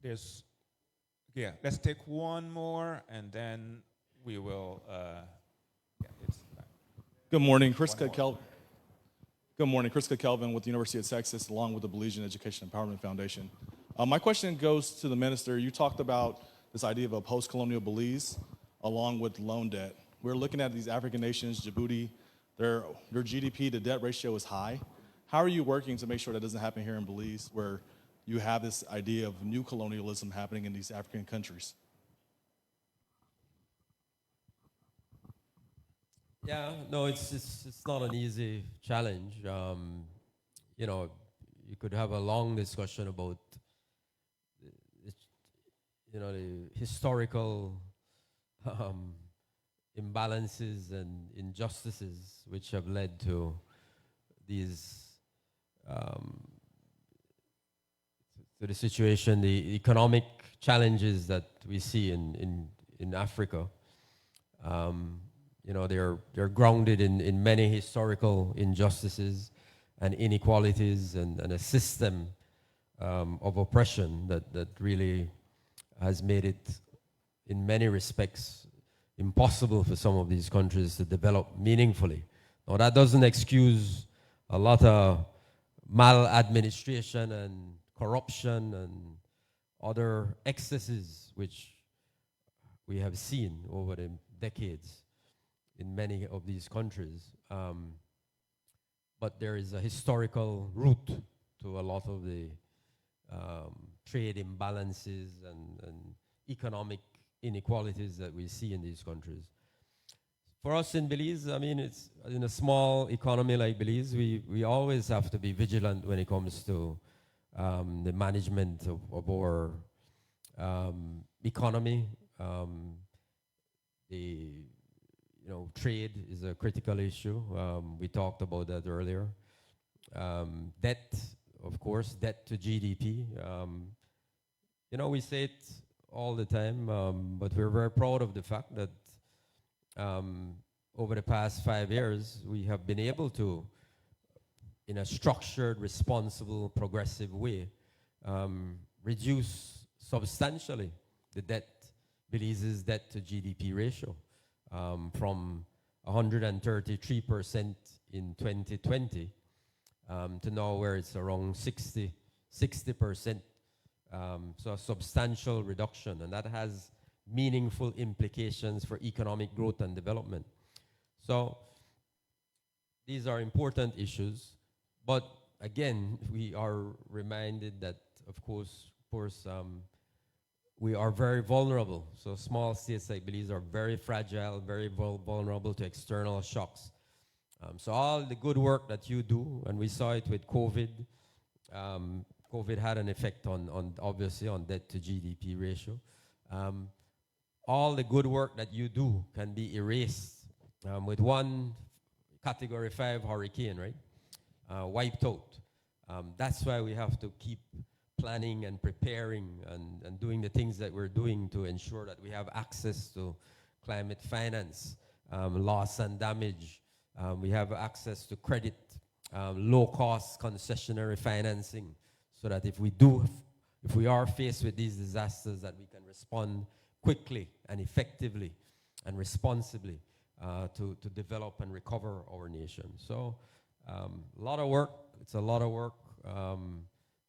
Let's take one more, and then we will. Good morning, Chris Kelvin with the University of Texas, along with the Belizean Education Empowerment Foundation. My question goes to the minister. You talked about this idea of a post-colonial Belize, along with loan debt. We're looking at these African nations, Djibouti, their GDP to debt ratio is high. How are you working to make sure that doesn't happen here in Belize, where you have this idea of new colonialism happening in these African countries? Yeah, no, it's not an easy challenge. You could have a long discussion about the historical imbalances and injustices which have led to these to the situation, the economic challenges that we see in Africa. They're grounded in many historical injustices and inequalities, and a system of oppression that really has made it, in many respects, impossible for some of these countries to develop meaningfully. Now, that doesn't excuse a lot of maladministration and corruption and other excesses which we have seen over the decades in many of these countries. But there is a historical root to a lot of the trade imbalances and economic inequalities that we see in these countries. For us in Belize, it's in a small economy like Belize, we always have to be vigilant when it comes to the management of our economy. trade is a critical issue. We talked about that earlier. Debt, of course, debt to GDP. We say it all the time, but we're very proud of the fact that over the past 5 years, we have been able to, in a structured, responsible, progressive way, reduce substantially the Belize's debt to GDP ratio from 133% in 2020 to now where it's around 60%. So a substantial reduction, and that has meaningful implications for economic growth and development. So these are important issues, but again, we are reminded that, of course, we are very vulnerable. So small states like Belize are very fragile, very vulnerable to external shocks. So all the good work that you do, and we saw it with COVID, COVID had an effect obviously on debt to GDP ratio. All the good work that you do can be erased with one Category 5 hurricane, right? Wiped out. That's why we have to keep planning and preparing and doing the things that we're doing to ensure that we have access to climate finance, loss and damage. We have access to credit, low-cost concessionary financing, so that if we are faced with these disasters, that we can respond quickly and effectively and responsibly to develop and recover our nation. So a lot of work. It's a lot of work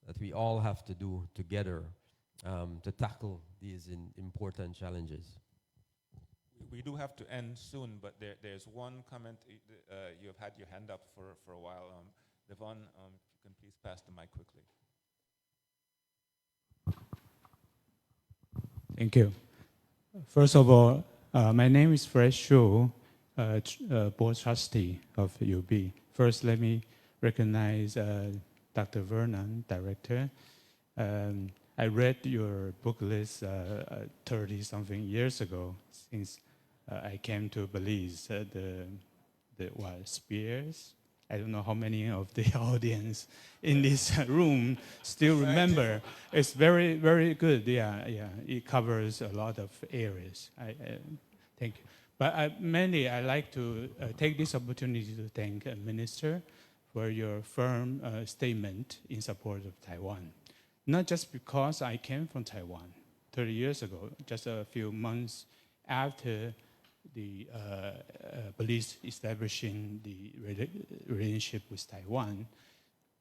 that we all have to do together to tackle these important challenges. We do have to end soon, but there's one comment. You have had your hand up for a while. Devon, if you can please pass the mic quickly. Thank you. First of all, my name is Fred Shaw, board trustee of UB. First, let me recognize Dr. Vernon, director. I read your book list 30-something years ago, since I came to Belize. Spears? I don't know how many of the audience in this room still remember. It's very, very good. Yeah. It covers a lot of areas. Thank you. But mainly, I like to take this opportunity to thank the Minister for your firm statement in support of Taiwan. Not just because I came from Taiwan 30 years ago, just a few months after the Belize establishing the relationship with Taiwan.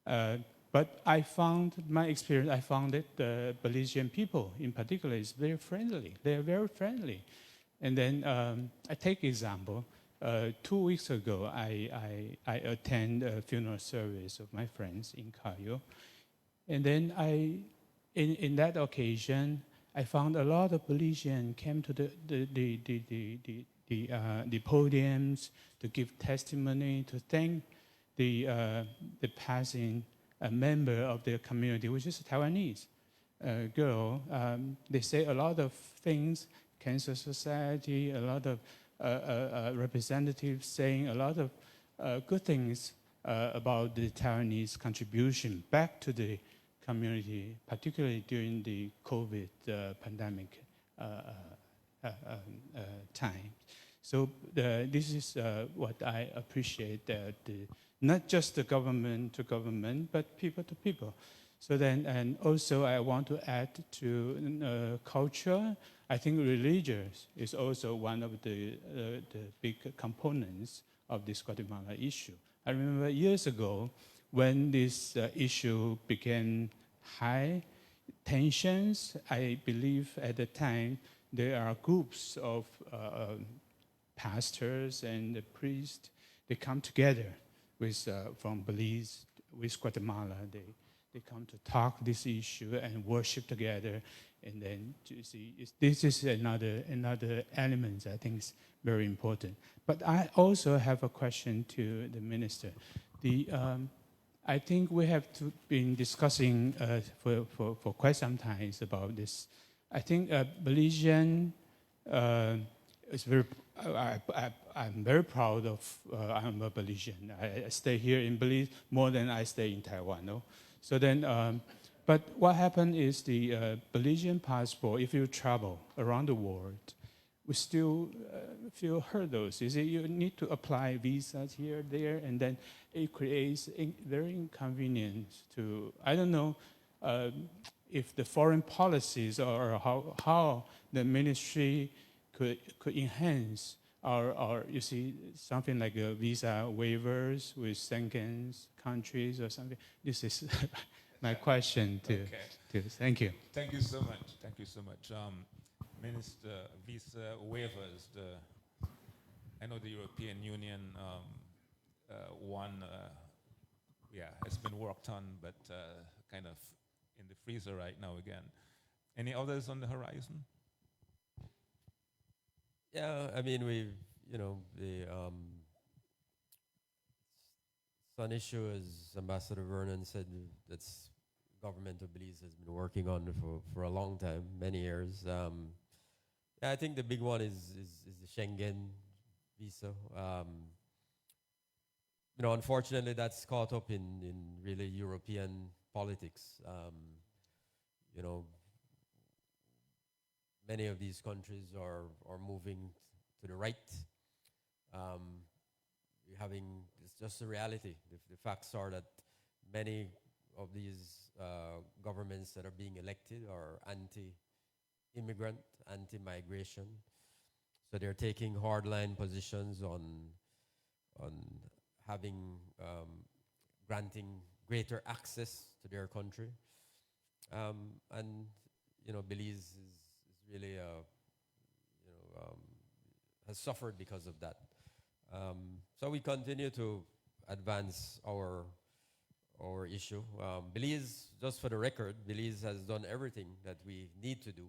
But I found that the Belizean people in particular is very friendly. They are very friendly. And then I take example. 2 weeks ago, I attend a funeral service of my friends in Cayo. And then in that occasion, I found a lot of Belizeans came to the podiums to give testimony, to thank the passing member of their community, which is a Taiwanese girl. They say a lot of things, Cancer Society, a lot of representatives saying a lot of good things about the Taiwanese contribution back to the community, particularly during the COVID pandemic time. So this is what I appreciate, that not just the government to government, but people to people. So then, and also I want to add to culture. I think religious is also one of the big components of this Guatemala issue. I remember years ago when this issue became high tensions. I believe at the time there are groups of pastors and priests. They come together with from Belize with Guatemala. They come to talk this issue and worship together. And then to see, this is another element I think is very important. But I also have a question to the minister. I think we have been discussing for quite some time about this. I think Belizean is very I'm very proud of I'm a Belizean. I stay here in Belize more than I stay in Taiwan. No? So then, but what happened is the Belizean passport, if you travel around the world, we still feel hurdles. You see, you need to apply visas here, there, and then it creates very inconvenience to, I don't know if the foreign policies or how the ministry could enhance our, you see, something like visa waivers with second countries or something. This is my question to thank you. Thank you so much. Thank you so much. Minister, visa waivers, I know the European Union one, it's been worked on, but kind of in the freezer right now again. Any others on the horizon? Yeah, I mean, the it's an issue, as Ambassador Vernon said, that's government of Belize has been working on for a long time, many years. Yeah, I think the big one is the Schengen visa. Unfortunately, that's caught up in really European politics. Many of these countries are moving to the right. It's just a reality. The facts are that many of these governments that are being elected are anti-immigrant, anti-migration. So they're taking hardline positions on granting greater access to their country. And Belize is really has suffered because of that. So we continue to advance our issue. Belize, just for the record, Belize has done everything that we need to do.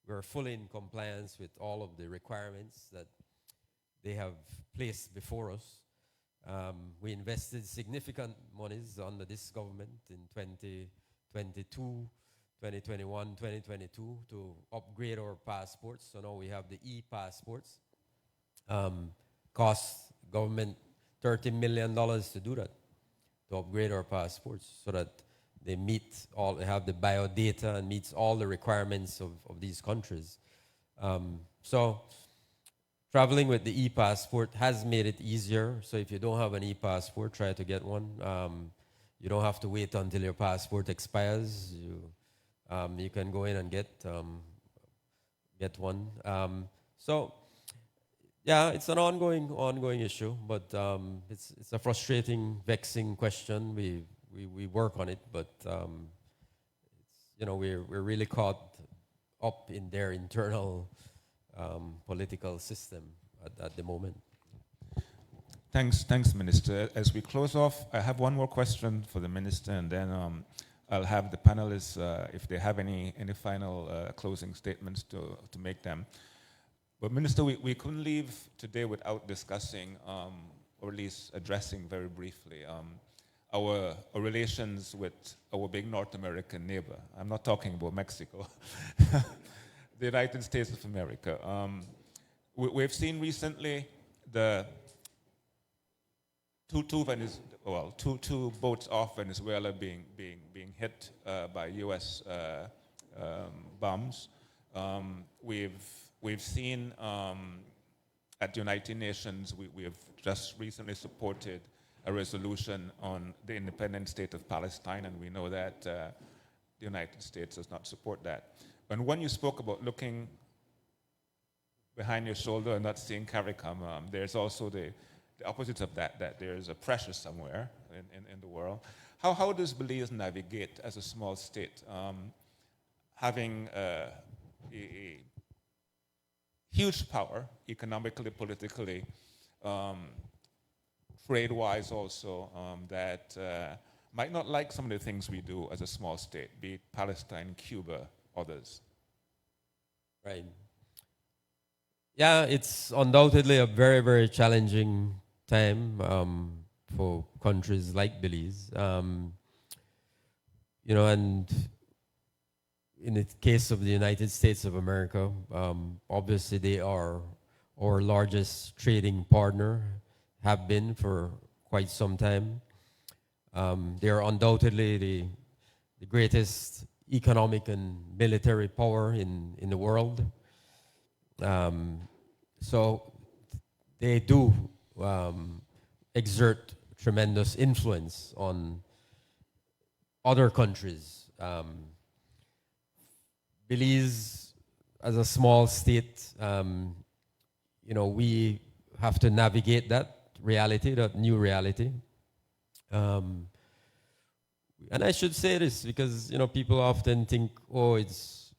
We're fully in compliance with all of the requirements that they have placed before us. We invested significant monies under this government in 2022, 2021, 2022 to upgrade our passports. So now we have the e-passports. Cost government $30 million to do that, to upgrade our passports so that they have the biodata and meets all the requirements of these countries. So traveling with the e-passport has made it easier. So if you don't have an e-passport, try to get one. You don't have to wait until your passport expires. You can go in and get one. So yeah, it's an ongoing issue, but it's a frustrating, vexing question. We work on it, but we're really caught up in their internal political system at the moment. Thanks, Minister. As we close off, I have one more question for the Minister, and then I'll have the panelists, if they have any final closing statements to make them. But Minister, we couldn't leave today without discussing, or at least addressing very briefly, our relations with our big North American neighbor. I'm not talking about Mexico, the United States of America. We've seen recently the two boats off Venezuela being hit by U.S. bombs. We've seen at the United Nations, we have just recently supported a resolution on the independent state of Palestine, and we know that the United States does not support that. And when you spoke about looking behind your shoulder and not seeing CARICOM, there's also the opposite of that there's a pressure somewhere in the world. How does Belize navigate as a small state, having a huge power, economically, politically, trade-wise also, that might not like some of the things we do as a small state, be it Palestine, Cuba, others? Right. Yeah, it's undoubtedly a very, very challenging time for countries like Belize. And in the case of the United States of America, obviously they are our largest trading partner, have been for quite some time. They are undoubtedly the greatest economic and military power in the world. So they do exert tremendous influence on other countries. Belize, as a small state, we have to navigate that reality, that new reality. And I should say this because, people often think, oh, it's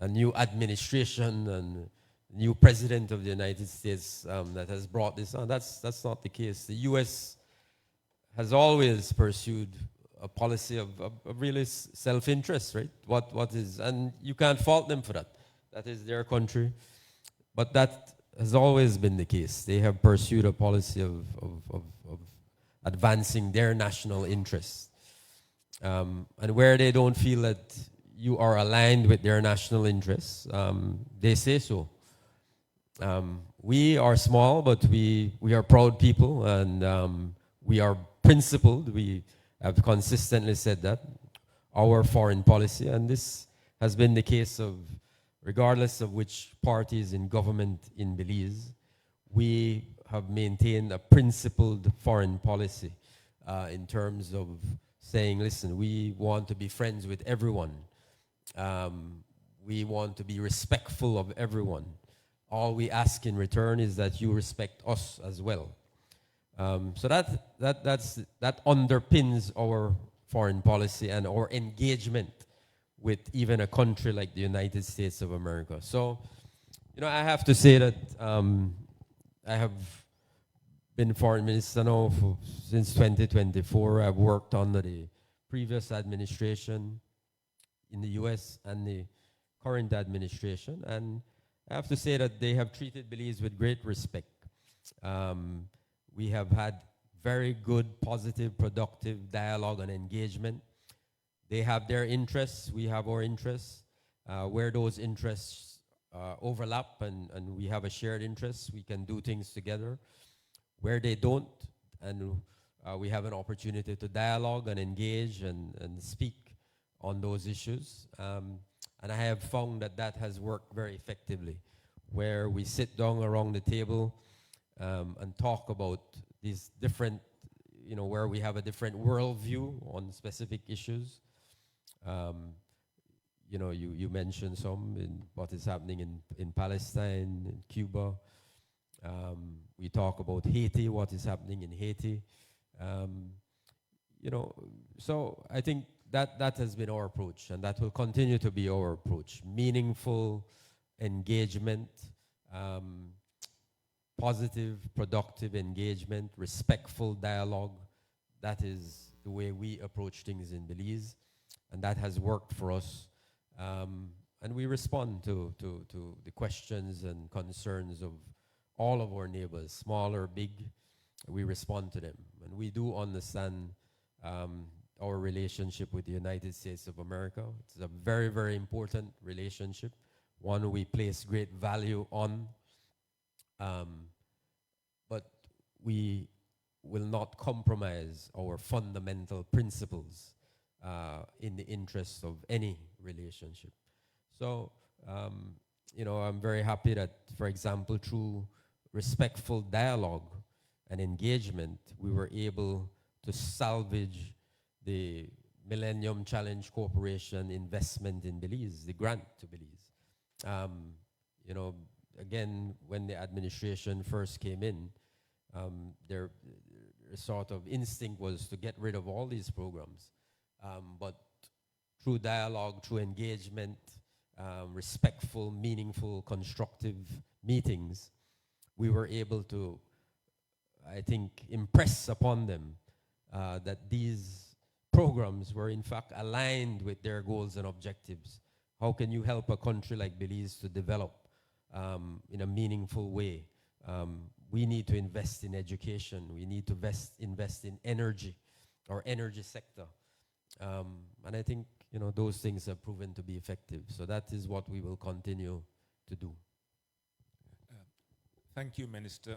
a new administration and new president of the United States that has brought this on. That's not the case. The U.S. has always pursued a policy of really self-interest, right? And you can't fault them for that. That is their country. But that has always been the case. They have pursued a policy of advancing their national interests. And where they don't feel that you are aligned with their national interests, they say so. We are small, but we are proud people, and we are principled. We have consistently said that, our foreign policy, and this has been the case of, regardless of which party is in government in Belize, we have maintained a principled foreign policy in terms of saying, listen, we want to be friends with everyone. We want to be respectful of everyone. All we ask in return is that you respect us as well. So that underpins our foreign policy and our engagement with even a country like the United States of America. So, I have to say that I have been foreign minister now since 2024. I've worked under the previous administration in the U.S. and the current administration, and I have to say that they have treated Belize with great respect. We have had very good, positive, productive dialogue and engagement. They have their interests, we have our interests. Where those interests overlap and we have a shared interest, we can do things together. Where they don't, and we have an opportunity to dialogue and engage and speak on those issues. And I have found that has worked very effectively, where we sit down around the table and talk about these different, where we have a different worldview on specific issues. You mentioned some in what is happening in Palestine, in Cuba. We talk about Haiti, what is happening in Haiti. So I think that has been our approach, and that will continue to be our approach. Meaningful engagement, positive, productive engagement, respectful dialogue. That is the way we approach things in Belize, and that has worked for us. And we respond to the questions and concerns of all of our neighbors, small or big. We respond to them, and we do understand our relationship with the United States of America. It's a very, very important relationship, one we place great value on. But we will not compromise our fundamental principles in the interest of any relationship. So, I'm very happy that, for example, through respectful dialogue and engagement, we were able to salvage the Millennium Challenge Corporation investment in Belize, the grant to Belize. Again, when the administration first came in, their sort of instinct was to get rid of all these programs. But through dialogue, through engagement, respectful, meaningful, constructive meetings, we were able to, I think, impress upon them that these programs were in fact aligned with their goals and objectives. How can you help a country like Belize to develop in a meaningful way? We need to invest in education. We need to invest in energy, our energy sector. And I think, those things have proven to be effective. So that is what we will continue to do. Thank you, Minister.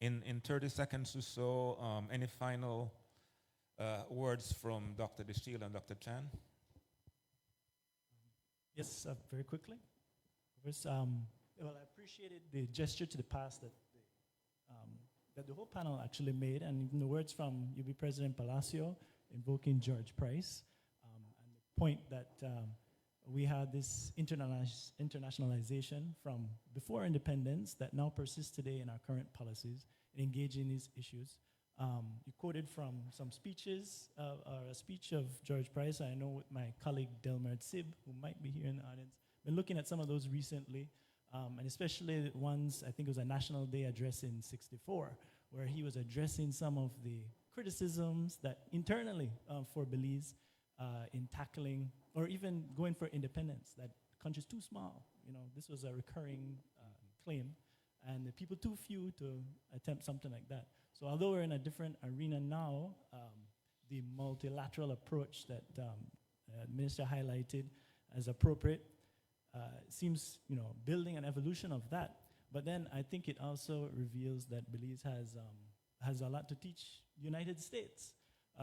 In 30 seconds or so, any final words from Dr. DeShield and Dr. Chan? Yes, very quickly. First, well, I appreciated the gesture to the past that the whole panel actually made, and even the words from UB President Palacio invoking George Price, and the point that we had this internationalization from before independence that now persists today in our current policies in engaging these issues. You quoted from some speeches, or a speech of George Price. I know with my colleague Delmer Sib, who might be here in the audience, been looking at some of those recently, and especially ones, I think it was a National Day address in '64, where he was addressing some of the criticisms that internally for Belize in tackling or even going for independence, that the country's too small. You know, this was a recurring claim, and the people too few to attempt something like that. So although we're in a different arena now, the multilateral approach that the Minister highlighted as appropriate seems, you know, building an evolution of that. But then I think it also reveals that Belize has a lot to teach the United States,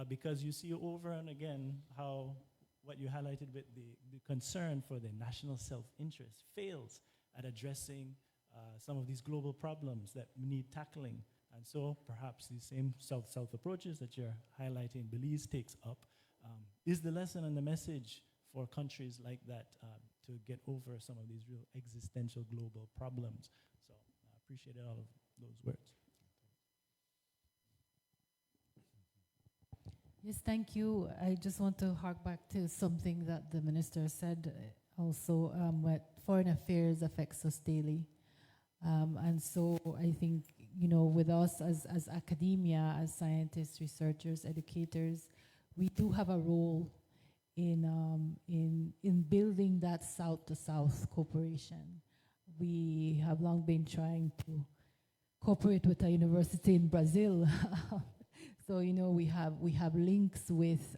because you see over and again how what you highlighted with the concern for the national self-interest fails at addressing some of these global problems that need tackling. And so perhaps these same South-South approaches that you're highlighting Belize takes up is the lesson and the message for countries like that to get over some of these real existential global problems. So I appreciated all of those words. Yes, thank you. I just want to hark back to something that the minister said also, what foreign affairs affects us daily. And so I think, you know, with us as academia, as scientists, researchers, educators, we do have a role in building that South-to-South cooperation. We have long been trying to cooperate with a university in Brazil. So, you know, we have links with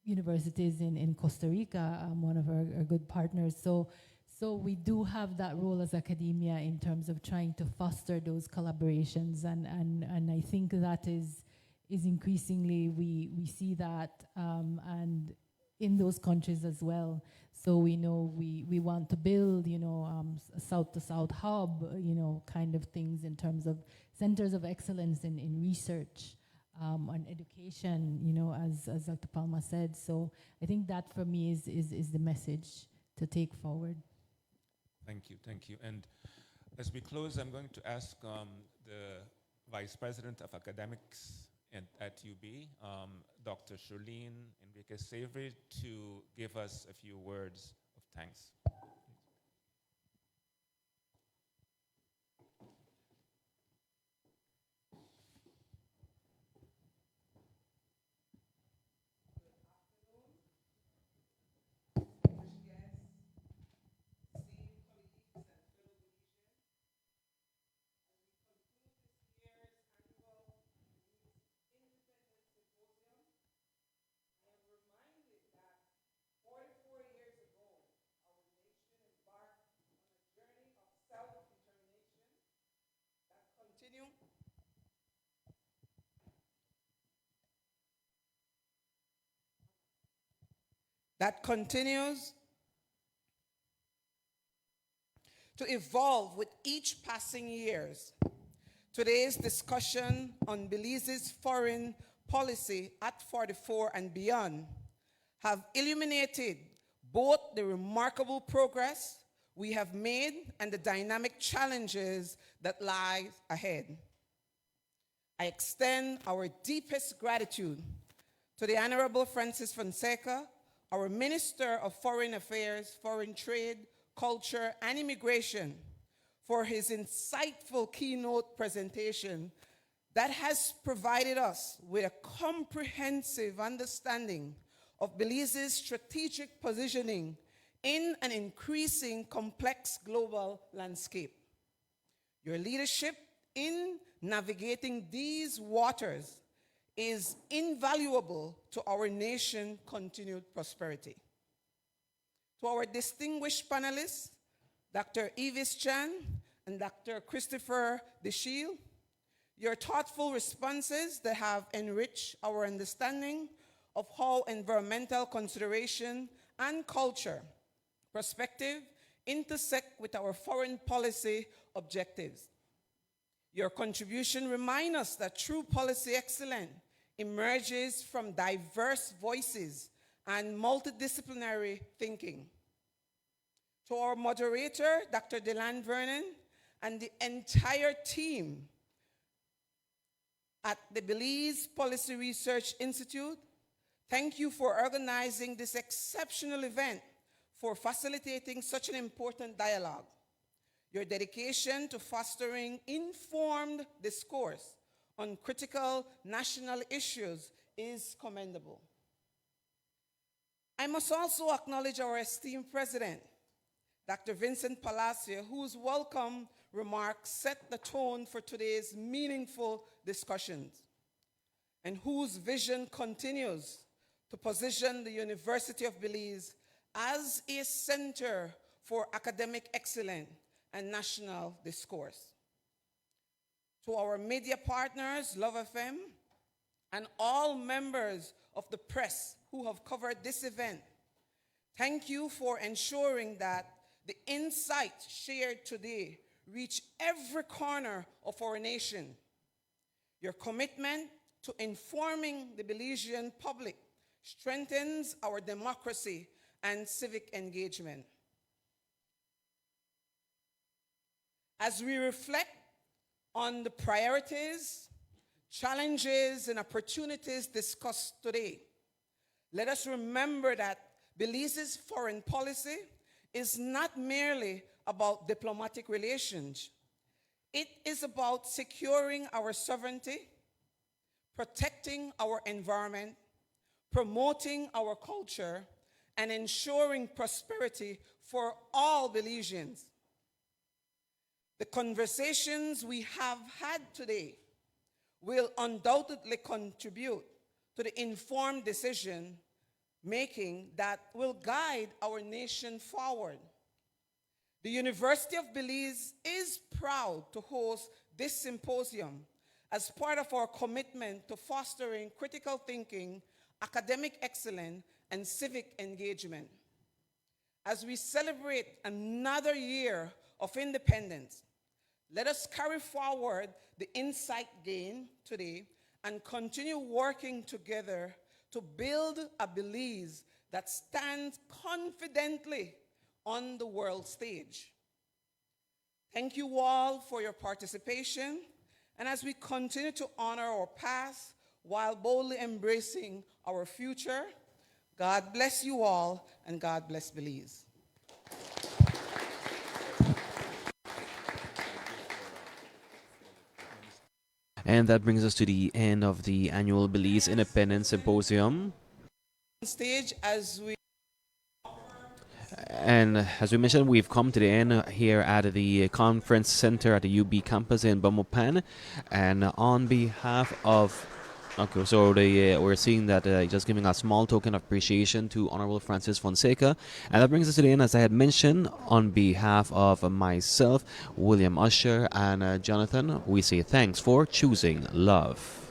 universities in Costa Rica, one of our good partners. So we do have that role as academia in terms of trying to foster those collaborations, and I think that is increasingly we see that and in those countries as well. So we know we want to build, you know, a South-to-South hub, you know, kind of things in terms of centers of excellence in research and education, you know, as Dr. Palma said. So I think that for me is the message to take forward. Thank you, thank you. And as we close, I'm going to ask the Vice President of Academics at UB, Dr. Charlene Enriquez Savory, to give us a few words of thanks. That continues to evolve with each passing years. Today's discussion on Belize's foreign policy at 44 and beyond have illuminated both the remarkable progress we have made and the dynamic challenges that lie ahead. I extend our deepest gratitude to the Honourable Francis Fonseca, our Minister of Foreign Affairs, Foreign Trade, Culture, and Immigration, for his insightful keynote presentation that has provided us with a comprehensive understanding of Belize's strategic positioning in an increasing complex global landscape. Your leadership in navigating these waters is invaluable to our nation's continued prosperity. To our distinguished panelists, Dr. Ivis Chan and Dr. Christopher DeShield. Your thoughtful responses that have enriched our understanding of how environmental consideration and culture perspective intersect with our foreign policy objectives. Your contribution reminds us that true policy excellence emerges from diverse voices and multidisciplinary thinking. To our moderator, Dr. Vernon, and the entire team at the Belize Policy Research Institute, thank you for organizing this exceptional event, for facilitating such an important dialogue. Your dedication to fostering informed discourse on critical national issues is commendable. I must also acknowledge our esteemed president, Dr. Vincent Palacio, whose welcome remarks set the tone for today's meaningful discussions, and whose vision continues to position the University of Belize as a center for academic excellence and national discourse. To our media partners, Love FM, and all members of the press who have covered this event, thank you for ensuring that the insights shared today reach every corner of our nation. Your commitment to informing the Belizean public strengthens our democracy and civic engagement. As we reflect on the priorities, challenges, and opportunities discussed today, let us remember that Belize's foreign policy is not merely about diplomatic relations. It is about securing our sovereignty, protecting our environment, promoting our culture, and ensuring prosperity for all Belizeans. The conversations we have had today will undoubtedly contribute to the informed decision making that will guide our nation forward. The University of Belize is proud to host this symposium as part of our commitment to fostering critical thinking, academic excellence, and civic engagement. As we celebrate another year of independence, let us carry forward the insight gained today and continue working together to build a Belize that stands confidently on the world stage. Thank you all for your participation, and as we continue to honor our past while boldly embracing our future, God bless you all, and God bless Belize. And that brings us to the end of the Annual Belize Independence Symposium. Stage as we And as we mentioned, we've come to the end here at the conference center at the UB campus in Bamopan. And on behalf of okay, so we're seeing that just giving a small token of appreciation to Honourable Francis Fonseca. And that brings us to the end, as I had mentioned, on behalf of myself, William Usher, and Jonathan, we say thanks for choosing love.